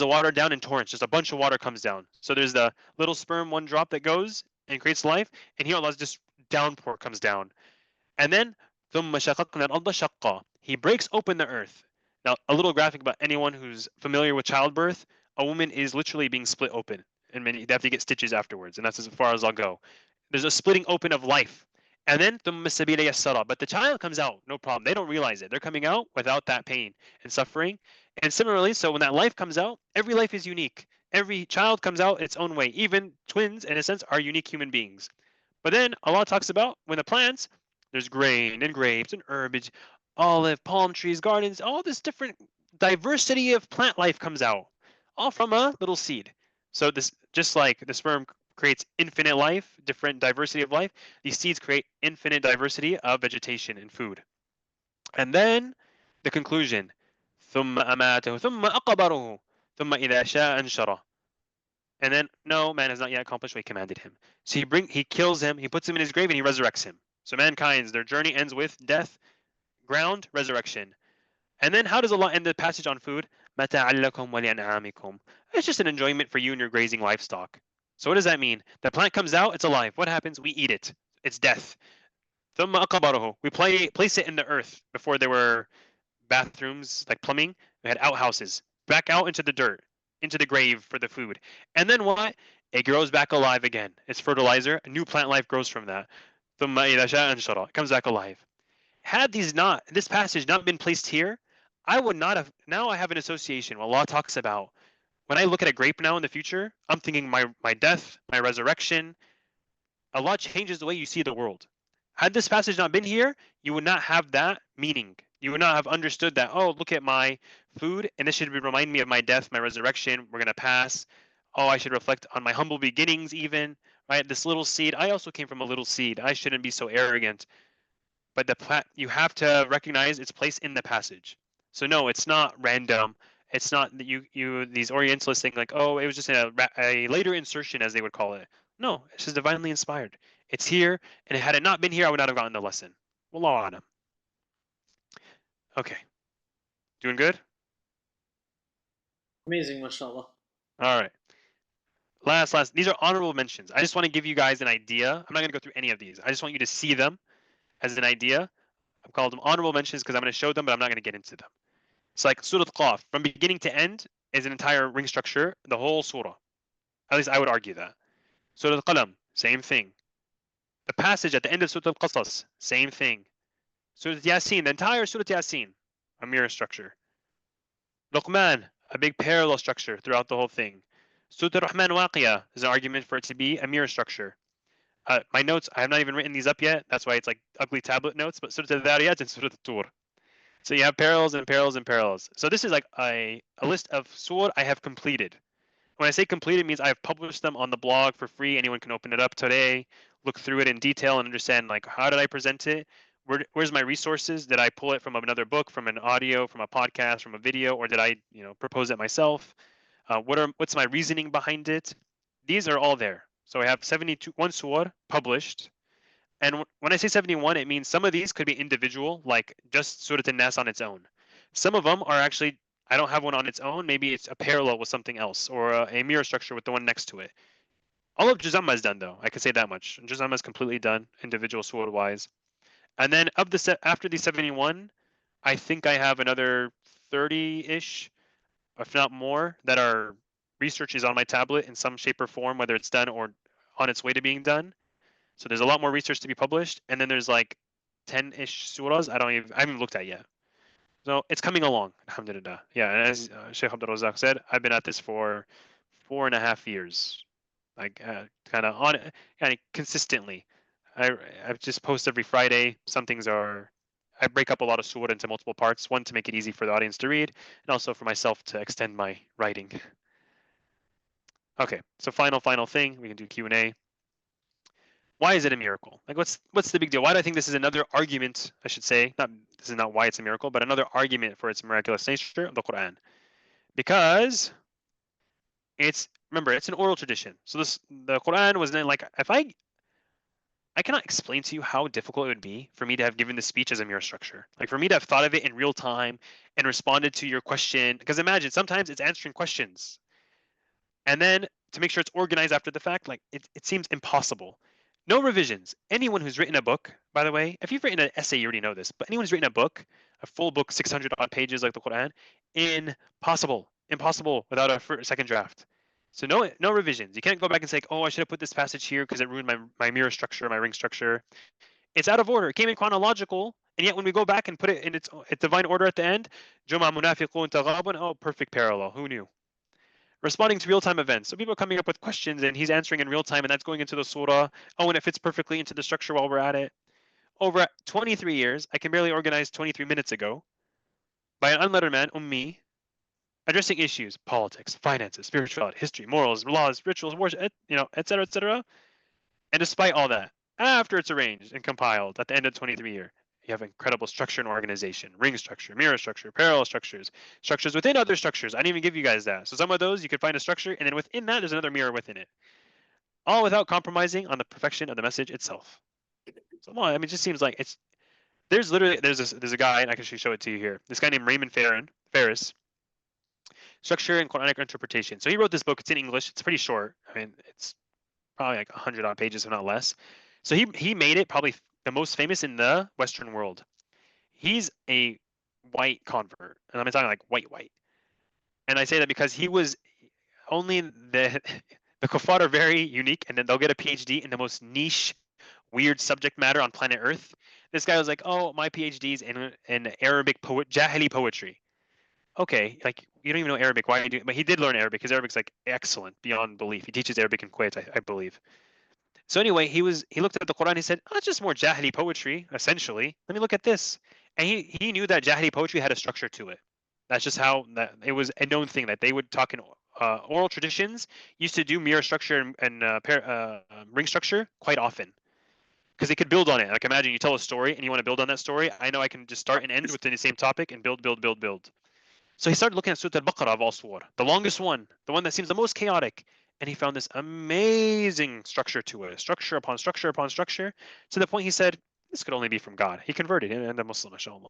water down in torrents. Just a bunch of water comes down. So there's the little sperm, one drop that goes and creates life, and here Allah's just downpour comes down. And then he breaks open the earth. Now, a little graphic about anyone who's familiar with childbirth: a woman is literally being split open, and they have to get stitches afterwards, and that's as far as I'll go. There's a splitting open of life. And then but the child comes out, no problem. They don't realize it. They're coming out without that pain and suffering. And similarly, so when that life comes out, every life is unique. Every child comes out its own way. Even twins, in a sense, are unique human beings. But then Allah talks about when the plants, there's grain and grapes and herbage, olive, palm trees, gardens, all this different diversity of plant life comes out, all from a little seed. So this, just like the sperm creates infinite life, different diversity of life, these seeds create infinite diversity of vegetation and food. And then the conclusion, ثم أماته ثم أقبره ثم إذا شاء أنشره. And then, no, man has not yet accomplished what he commanded him. So he kills him, he puts him in his grave, and he resurrects him. So mankind's, their journey ends with death, ground, resurrection. And then how does Allah end the passage on food? مَتَاعًا لَكُمْ وَلِأَنْعَامِكُمْ. It's just an enjoyment for you and your grazing livestock. So what does that mean? The plant comes out, it's alive. What happens? We eat it. It's death. ثُمَّ أَقْبَرَهُ. We place it in the earth. Before there were bathrooms, like plumbing, we had outhouses. Back out into the dirt, into the grave for the food. And then what? It grows back alive again. It's fertilizer. A new plant life grows from that. ثُمَّ إِذَا شَاءَ أَنشَرَهُ. It comes back alive. Had this passage not been placed here, I would not have. Now I have an association. What Allah talks about. When I look at a grape now in the future, I'm thinking my death, my resurrection. Allah changes the way you see the world. Had this passage not been here, you would not have that meaning. You would not have understood that, oh, look at my food, and this should remind me of my death, my resurrection. We're going to pass. Oh, I should reflect on my humble beginnings even, right? This little seed, I also came from a little seed. I shouldn't be so arrogant. But you have to recognize its place in the passage. So no, it's not random. It's not that these Orientalists think like, oh, it was just a later insertion, as they would call it. No, it's just divinely inspired. It's here, and had it not been here, I would not have gotten the lesson. Wallahu a'lam. Okay. Doing good? Amazing, mashallah. All right. Last. These are honorable mentions. I just want to give you guys an idea. I'm not going to go through any of these. I just want you to see them as an idea. I've called them honorable mentions because I'm going to show them, but I'm not going to get into them. It's like Surah Qaf, from beginning to end, is an entire ring structure, the whole surah. At least I would argue that. Surah Al-Qalam, same thing. The passage at the end of Surah Al-Qasas, same thing. Surah Yasin, the entire Surah Yasin, a mirror structure. Luqman, a big parallel structure throughout the whole thing. Surah Ar-Rahman Waqiyah is an argument for it to be a mirror structure. My notes, I have not even written these up yet. That's why it's like ugly tablet notes, but Surah Al-Dhariyat and Surah Al-Tur. So you have parallels and parallels and parallels. So this is like a list of surah I have completed. When I say completed, it means I've published them on the blog for free. Anyone can open it up today, look through it in detail, and understand like how did I present it? Where's my resources? Did I pull it from another book, from an audio, from a podcast, from a video, or did I propose it myself? What's my reasoning behind it? These are all there. So I have 71 surah published. And when I say 71, it means some of these could be individual, like just Surah An-Nas on its own. Some of them are actually, I don't have one on its own. Maybe it's a parallel with something else or a mirror structure with the one next to it. All of Juz Amma is done though. I can say that much. Juz Amma is completely done, individual surah wise. And then of the after the 71, I think I have another 30-ish, if not more, that are research is on my tablet in some shape or form, whether it's done or on its way to being done. So there's a lot more research to be published, and then there's like 10-ish surahs I haven't even looked at yet. So it's coming along, alhamdulillah. Yeah, and as Sheikh Abdul Razak said, I've been at this for 4.5 years, like kind of on it, kind of consistently. I just post every Friday. Some things are, I break up a lot of surah into multiple parts. One to make it easy for the audience to read, and also for myself to extend my writing. Okay, so final thing, we can do Q&A. Why is it a miracle? Like, what's the big deal? Why do I think this is another argument? I should say, this is not why it's a miracle, but another argument for its miraculous nature of the Quran, because remember, it's an oral tradition. So the Quran was then like, if I cannot explain to you how difficult it would be for me to have given the speech as a mirror structure. Like for me to have thought of it in real time and responded to your question. Because imagine sometimes it's answering questions, and then to make sure it's organized after the fact, like it seems impossible. No revisions. Anyone who's written a book, by the way, if you've written an essay, you already know this, but anyone who's written a book, a full book, 600 odd pages like the Quran, impossible without a second draft. So no revisions. You can't go back and say, oh, I should have put this passage here because it ruined my mirror structure, my ring structure. It's out of order. It came in chronological, and yet when we go back and put it in its divine order at the end, Juma munafiqun taghabun, oh, perfect parallel. Who knew? Responding to real-time events. So people are coming up with questions and he's answering in real time, and that's going into the surah. Oh, and it fits perfectly into the structure while we're at it. Over 23 years, I can barely organize 23 minutes ago by an unlettered man, ummi, addressing issues, politics, finances, spirituality, history, morals, laws, rituals, wars, etc., etc. And despite all that, after it's arranged and compiled at the end of 23 year, you have incredible structure and organization, ring structure, mirror structure, parallel structures, structures within other structures. I didn't even give you guys that. So some of those you could find a structure, and then within that there's another mirror within it, all without compromising on the perfection of the message itself. So I mean, it just seems like there's a guy, and I can actually show it to you here. This guy named Raymond Ferris, Structure and Quranic Interpretation. So he wrote this book. It's in English. It's pretty short. I mean, it's probably like 100 odd pages, if not less. So he made it probably the most famous in the Western world. He's a white convert, and I'm talking like white. And I say that because he was only the kuffar are very unique, and then they'll get a PhD in the most niche, weird subject matter on planet Earth. This guy was like, oh, my PhD's in Arabic Jahili poetry. Okay, like you don't even know Arabic. Why are you doing? But he did learn Arabic because Arabic's like excellent beyond belief. He teaches Arabic in Kuwait, I believe. So anyway, he looked at the Quran. He said, "Oh, it's just more Jahili poetry, essentially. Let me look at this." And he knew that Jahili poetry had a structure to it. That's just how that it was a known thing that they would talk in oral traditions. Used to do mirror structure and ring structure quite often because they could build on it. Like imagine you tell a story and you want to build on that story. I know I can just start and end within the same topic and build. So he started looking at Surah Al-Baqarah of all surah, the longest one, the one that seems the most chaotic. And he found this amazing structure to it, structure upon structure upon structure, to the point he said, this could only be from God. He converted and a Muslim, mashallah.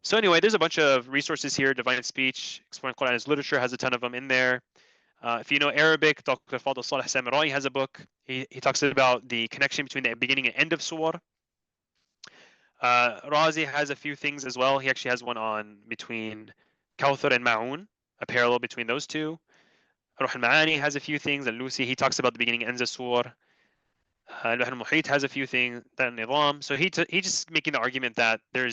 So anyway, there's a bunch of resources here. Divine Speech, Exploring Quran as Literature has a ton of them in there. If you know Arabic, Dr. Fadl Saleh Samirai has a book. He talks about the connection between the beginning and end of surah. Razi has a few things as well. He actually has one on between Kawthar and Ma'un, a parallel between those two. Ruh al-Ma'ani has a few things. Al-Lusi, he talks about the beginning and ends of surah. Al-Bahr al-Muhit has a few things. Nizam. So he just making the argument that there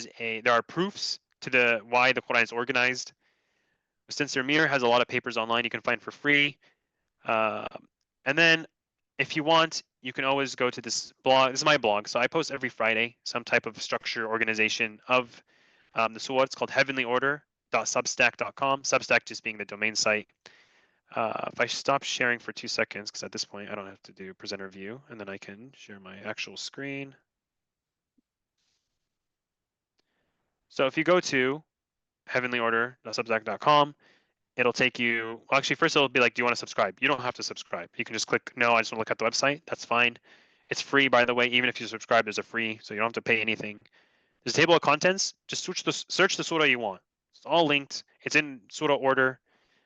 are proofs to why the Quran is organized. Since Mir has a lot of papers online you can find for free. And then if you want, you can always go to this blog. This is my blog. So I post every Friday some type of structure organization of the surah. It's called heavenlyorder.substack.com. Substack just being the domain site. If I stop sharing for 2 seconds, because at this point I don't have to do presenter view, and then I can share my actual screen. So if you go to heavenlyorder.substack.com, it'll take you, well, actually, first it'll be like, do you want to subscribe? You don't have to subscribe. You can just click, no, I just want to look at the website. That's fine. It's free, by the way. Even if you subscribe, there's a free, so you don't have to pay anything. There's a table of contents. Just search the surah you want. It's all linked. It's in surah order.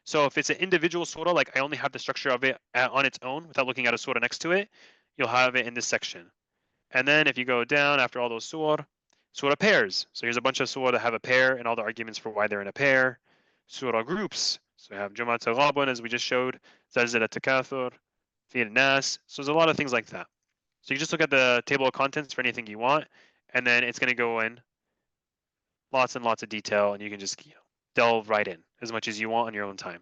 So if it's an individual surah, like I only have the structure of it on its own without looking at a surah next to it, you'll have it in this section. And then if you go down after all those surah pairs. So here's a bunch of surah that have a pair and all the arguments for why they're in a pair. Surah groups. So we have Jumat al-Ghabun, as we just showed, Zalzal al-Takathur, Fil Nas. So there's a lot of things like that. So you just look at the table of contents for anything you want, and then it's going to go in lots and lots of detail, and you can just delve right in as much as you want on your own time.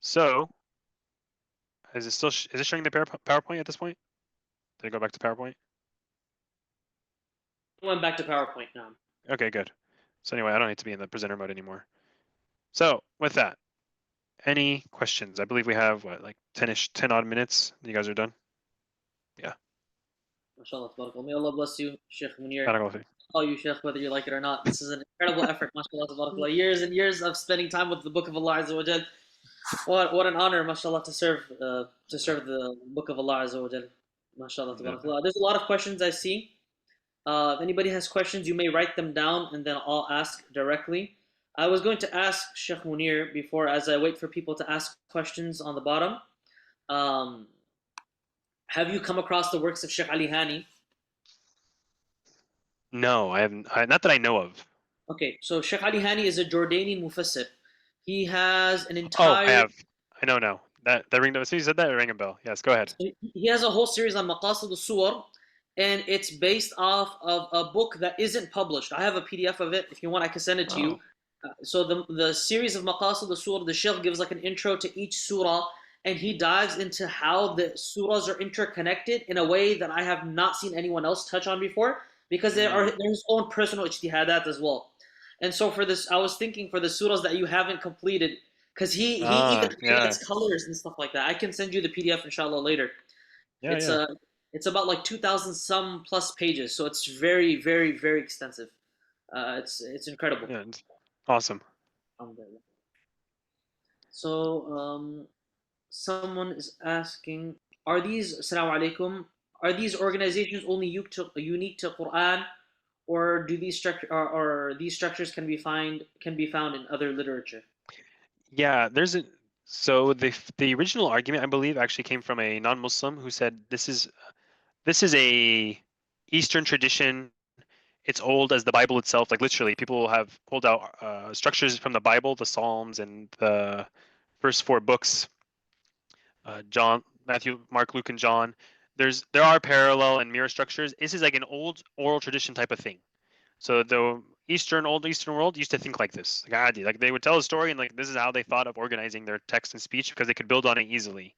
So, is it still is it showing the PowerPoint at this point? Did it go back to PowerPoint? I went back to PowerPoint now. Okay, good. So anyway, I don't need to be in the presenter mode anymore. So with that, any questions? I believe we have what, like 10 odd minutes. You guys are done. Yeah. MashaAllah, tabarakallah. May Allah bless you, Sheikh Munir. Barakallah. Call you Sheikh whether you like it or not. This is an incredible effort, MashaAllah, tabarakallah. Years and years of spending time with the Book of Allah Azza wa Jal. What an honor, MashaAllah, to serve the Book of Allah Azza wa Jal. MashaAllah, tabarakallah. There's a lot of questions I see. If anybody has questions, you may write them down and then I'll ask directly. I was going to ask Sheikh Munir before, as I wait for people to ask questions on the bottom. Have you come across the works of Sheikh Ali Hani? No, I haven't. Not that I know of. Okay, so Sheikh Ali Hani is a Jordanian mufassir. He has an Oh, entire. I have. I know now. That ring. As soon as you said that, it rang a bell. Yes, go ahead. He has a whole series on Maqasid al-Suwar, and it's based off of a book that isn't published. I have a PDF of it. If you want, I can send it to you. So the series of Maqasid al-Suwar, the Sheikh gives like an intro to each surah, and he dives into how the surahs are interconnected in a way that I have not seen anyone else touch on before, because there are his own personal ijtihadat as well. And so for this, I was thinking for the surahs that you haven't completed, because he even adds colors and stuff like that. I can send you the PDF inshallah later. Yeah, it's about like 2,000 some plus pages, so it's very, very, very extensive. It's incredible. Yeah, it's awesome. So someone is asking, are these, assalamu alaikum, are these organizations only unique to Quran, or do these these structures can be found in other literature? Yeah, so the original argument, I believe, actually came from a non-Muslim who said this is a Eastern tradition. It's old as the Bible itself. Like literally, people have pulled out structures from the Bible, the Psalms, and the first 4 books. John, Matthew, Mark, Luke, and John. There are parallel and mirror structures. This is like an old oral tradition type of thing. So the old Eastern world used to think like this, like Adi, like they would tell a story and like this is how they thought of organizing their text and speech because they could build on it easily.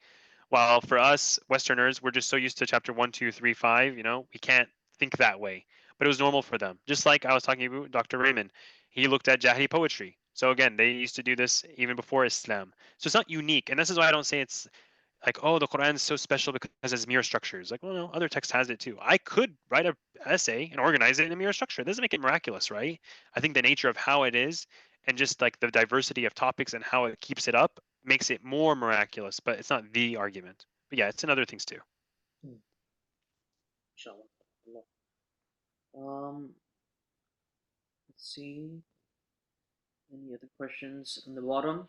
While for us Westerners, we're just so used to chapter 1, 2, 3, 5. We can't think that way. But it was normal for them. Just like I was talking about Dr. Raymond, he looked at Jahili poetry. So again, they used to do this even before Islam. So it's not unique, and this is why I don't say it's like, oh, the Quran is so special because it's mirror structures. Like, well, no, other text has it too. I could write an essay and organize it in a mirror structure. It doesn't make it miraculous, right? I think the nature of how it is and just like the diversity of topics and how it keeps it up makes it more miraculous, but it's not the argument. But yeah, it's in other things too. Inshallah. Let's see. Any other questions on the bottom?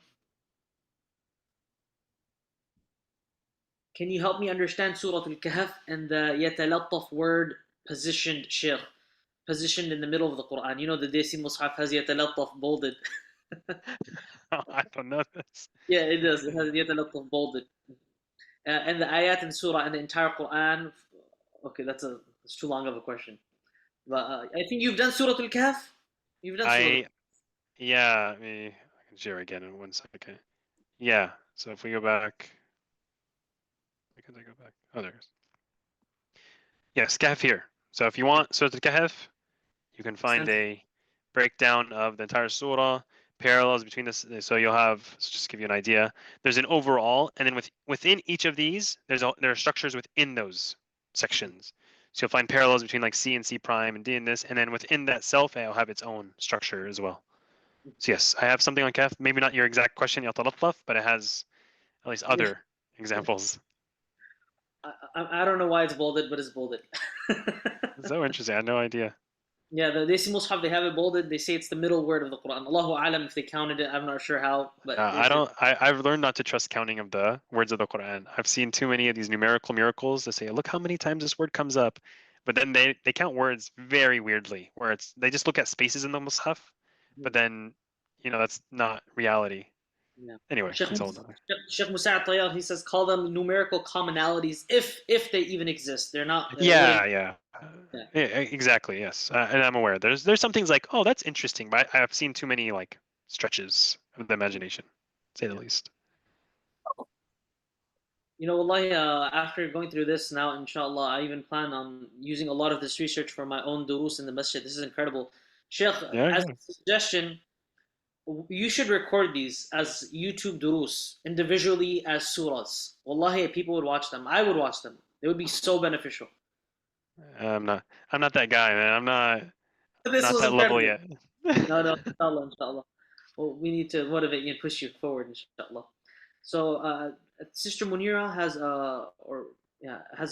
Can you help me understand Surah Al-Kahf and the Yatalattaf word positioned, Sheikh? Positioned in the middle of the Quran. You know the Desi Mus'haf has Yatalattaf bolded. I don't know this. Yeah, it does. It has Yatalattaf bolded. And the ayat in Surah and the entire Quran. Okay, that's too long of a question. But I think you've done Surah Al-Kahf. You've done Surah. Yeah, I can share again in 1 second. Yeah, so if we go back. Because I go back. Oh, there it is. Yes, Kahf here. So if you want Surah Al-Kahf, you can find a breakdown of the entire surah, parallels between this. So you'll have, just to give you an idea, there's an overall, and then within each of these, there are structures within those sections. So you'll find parallels between like C and C prime and D and this, and then within that self, it'll have its own structure as well. So yes, I have something on Kaf. Maybe not your exact question, Ya Talattaf, but it has at least other examples. I don't know why it's bolded, but it's bolded. So interesting. I had no idea. Yeah, the Desi Mus'haf, they have it bolded. They say it's the middle word of the Quran. Allahu Alam if they counted it. I'm not sure how, but I don't. I've learned not to trust counting of the words of the Quran. I've seen too many of these numerical miracles that say, "Look how many times this word comes up," but then they count words very weirdly, where it's they just look at spaces in the Mus'haf, but then that's not reality. Yeah. Anyway, Sheikh, that's all another. Sheikh Musa Tayyar, he says, call them numerical commonalities if they even exist. They're not. Yeah, Yeah. yeah, exactly. Yes, and I'm aware. There's some things like, oh, that's interesting, but I've seen too many like stretches of the imagination, to say the least. You know, wallahi, after going through this now, inshallah, I even plan on using a lot of this research for my own durus in the masjid. This is incredible. Sheikh, Yeah, as yeah. a suggestion, you should record these as YouTube durus individually as surahs. Wallahi, people would watch them. I would watch them. They would be so beneficial. I'm not that guy, man. I'm This not was that level incredible. yet. No, inshallah, inshallah. Well, we need to motivate you and push you forward, inshallah. So, Sister Munira has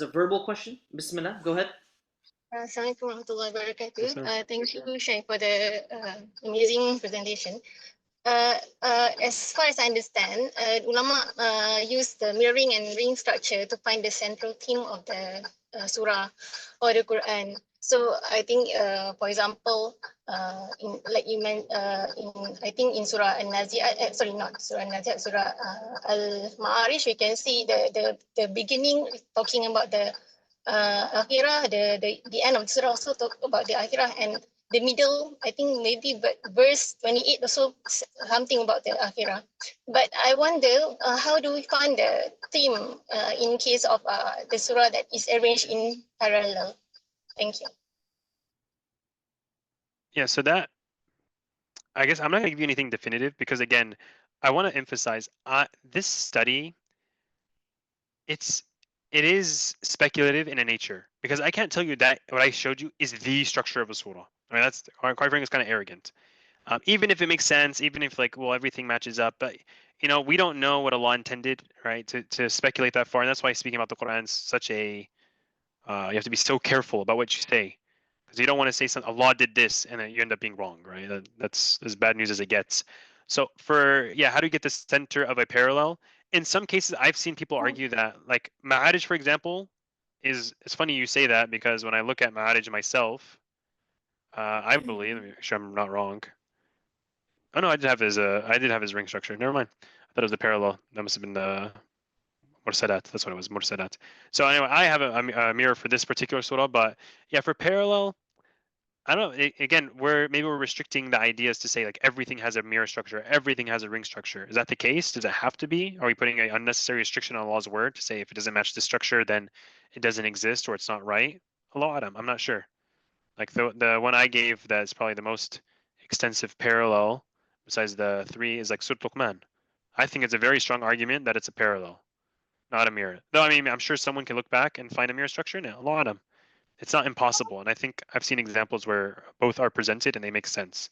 a verbal question. Bismillah, go ahead. Assalamualaikum warahmatullahi wabarakatuh. Yes, sir. Thank you, Shaykh, for the amazing presentation. As far as I understand, ulama use the mirroring and ring structure to find the central theme of the surah or the Quran. So I think, for example, in like you meant, I think in Surah An-Nazi'at, sorry, not Surah An-Nazi'at, Surah Al-Ma'arij, we can see the beginning talking about the akhirah, the end of the surah also talk about the akhirah, and the middle, I think maybe verse 28 also something about the akhirah. But I wonder, how do we find the theme in case of the surah that is arranged in parallel? Thank you. Yeah, so that I guess I'm not going to give you anything definitive because again, I want to emphasize this study. It is speculative in a nature because I can't tell you that what I showed you is the structure of a surah. I mean, that's quite frankly, it's kind of arrogant. Even if it makes sense, even if like, well, everything matches up, but we don't know what Allah intended, right? To speculate that far, and that's why speaking about the Quran is such a you have to be so careful about what you say because you don't want to say something Allah did this and then you end up being wrong, right? That's as bad news as it gets. So how do you get the center of a parallel? In some cases, I've seen people argue that like Ma'arij, for example, it's funny you say that because when I look at Ma'arij myself, I believe, let me make sure I'm not wrong. Oh no, I did have his ring structure. Never mind. I thought it was the parallel. That must have been the Mursalat. That's what it was, Mursalat. So anyway, I have a mirror for this particular surah, but yeah, for parallel, I don't know. Again, maybe we're restricting the ideas to say like everything has a mirror structure, everything has a ring structure. Is that the case? Does it have to be? Are we putting an unnecessary restriction on Allah's word to say if it doesn't match the structure, then it doesn't exist or it's not right? Allah Adam, I'm not sure. Like the one I gave that's probably the most extensive parallel besides the three is like Surah Luqman. I think it's a very strong argument that it's a parallel, not a mirror. Though I mean, I'm sure someone can look back and find a mirror structure. No, Allah Adam. It's not impossible, and I think I've seen examples where both are presented and they make sense.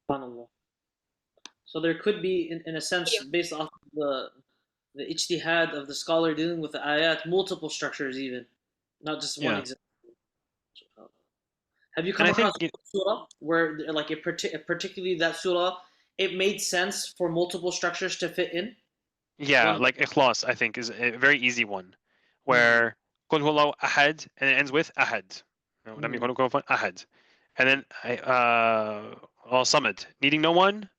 SubhanAllah. So there could be, in a sense, based off of the ijtihad of the scholar dealing with the ayat, multiple structures even, not just one Yeah. example. Have you And come I across think a surah where, like, particularly that surah, it made sense for multiple structures to fit in? yeah, One. like Ikhlas, I think is a very easy one, Mm, where Qul huwallahu ahad and it ends with ahad. Lam yakun lahu kufuwan ahad. And then al samad, needing no one,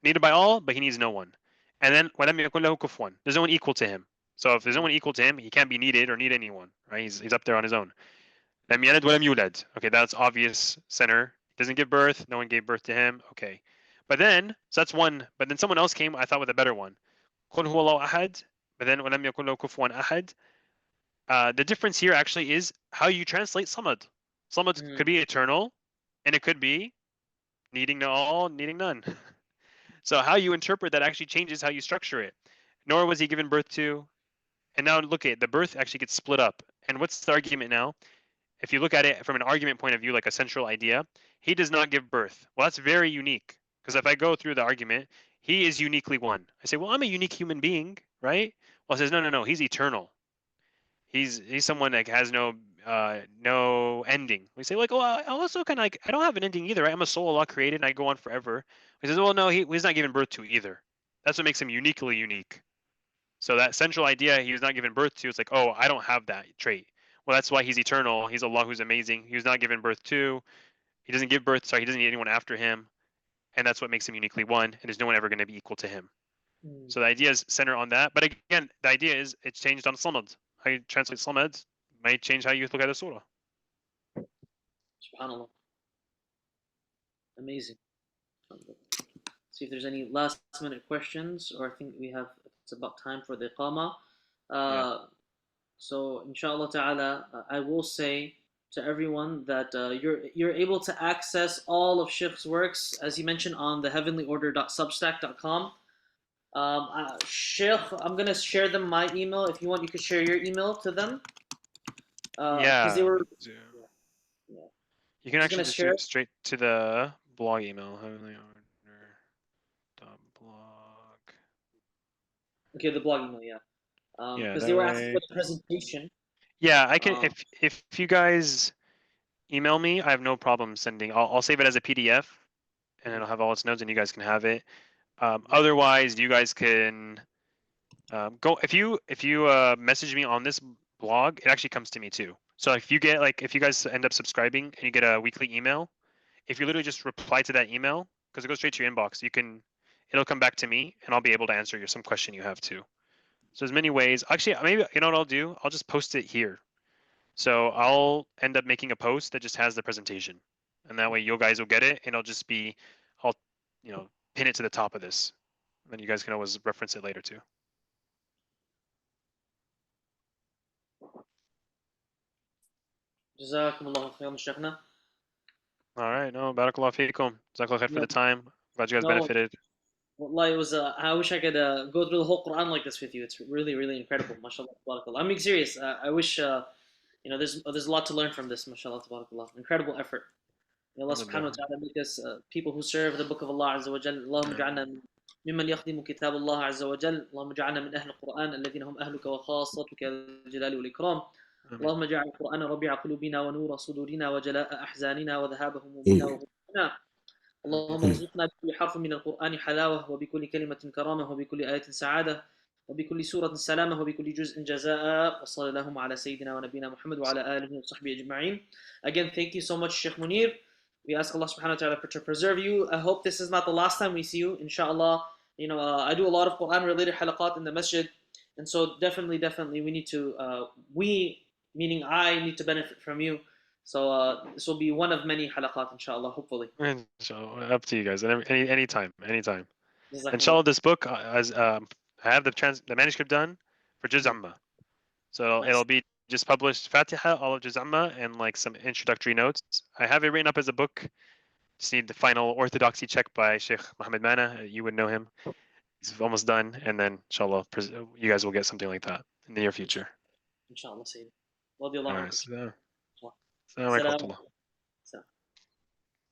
needed by all, but he needs no one. And then walam yakun lahu kufuwan, there's no one equal to him. So if there's no one equal to him, he can't be needed or need anyone, right? He's up there on his own. Lam yalid walam yulad. Okay, that's obvious center. He doesn't give birth. No one gave birth to him. Okay. But then, so that's one. But then someone else came, I thought, with a better one. Qul huwallahu ahad. But then walam yakun lahu kufuwan ahad. The difference here actually is how you translate samad. Samad could be eternal, and it could be needing all, needing none. So how you interpret that actually changes how you structure it. Nor was he given birth to. And now look at the birth actually gets split up. And what's the argument now? if you look at it from an argument point of view, like a central idea, he does not give birth. Well, that's very unique, because if I go through the argument, he is uniquely one. I say, well, I'm a unique human being, right? Well, it says, no, no, no, he's eternal. He's someone that has no ending. We say like, oh, I also kind of like, I don't have an ending either. Right? I'm a soul Allah created, and I go on forever. He says, well, no, he's not given birth to either. That's what makes him uniquely unique. So that central idea he was not given birth to, it's like, oh, I don't have that trait. Well, that's why he's eternal. He's Allah who's amazing. He was not given birth to. He doesn't give birth, sorry, he doesn't need anyone after him. And that's what makes him uniquely one. And there's no one ever going to be equal to him. So the idea is centered on that. But again, the idea is it's changed on Samad. How you translate Samad might change how you look at the surah. SubhanAllah. Amazing. See if there's any last minute questions, or I think it's about time for the Iqama. So inshallah ta'ala, I will say to everyone that you're able to access all of Sheikh's works, as he mentioned, on the heavenlyorder.substack.com. Sheikh, I'm gonna share them my email. If you want, you could share your email to them. Because they were. Yeah. You can actually just do it straight to the blog email. Heavenlyorder.blog. Okay, the blog email, yeah. Because they were asking for the presentation. Yeah, I can. If you guys email me, I have no problem sending. I'll save it as a PDF, and it'll have all its notes, and you guys can have it. Otherwise, you guys can go if you message me on this blog. It actually comes to me too. So if you guys end up subscribing and you get a weekly email, if you literally just reply to that email, because it goes straight to your inbox, it'll come back to me, and I'll be able to answer some question you have too. So there's many ways. Actually, maybe you know what I'll do? I'll just post it here. So I'll end up making a post that just has the presentation, and that way you guys will get it, and I'll pin it to the top of this. And then you guys can always reference it later too. Jazakumullah khairan, Sheikhna. All right, no, barakallah fiikum. Jazakallah khair for the time. Glad you guys benefited. Wallahi, it was. I wish I could go through the whole Quran like this with you. It's really, really incredible. MashaAllah, tabarakallah. I'm being serious. I wish, there's a lot to learn from this. MashaAllah, tabarakallah. Incredible effort. May Allah subhanahu wa ta'ala make us people who serve the book of Allah Azza wa Jal. Allahumma ja'alna ممن يخدم كتاب الله عز وجل. اللهم اجعلنا من أهل القرآن الذين هم أهلك وخاصتك الجلال والإكرام. اللهم اجعل القرآن ربيع قلوبنا ونور صدورنا وجلاء أحزاننا وذهاب همومنا وغمومنا. اللهم ارزقنا بكل حرف من القرآن حلاوة، وبكل كلمة كرامة، وبكل آية سعادة، وبكل سورة سلامة، وبكل جزء جزاء. وصلى اللهم على سيدنا ونبينا محمد وعلى آله وصحبه أجمعين. Again, thank you so much, Sheikh Munir. We ask Allah subhanahu wa ta'ala to preserve you. I hope this is not the last time we see you, inshallah. I do a lot of Quran related halaqat in the masjid, and so definitely we need to, meaning I need to benefit from you. So this will be one of many halaqat, inshallah, hopefully. Inshallah, up to you guys. Anytime. Inshallah, this book, I have the manuscript done for Juz Amma. So it'll be just published Fatiha, all of Juz Amma, and like some introductory notes. I have it written up as a book. Just need the final orthodoxy check by Sheikh Muhammad Mana. You would know him. He's almost done, and then inshallah, you guys will get something like that in the near future. Inshallah, Sayyid. Radiallahu anhu. Assalamu alaikum.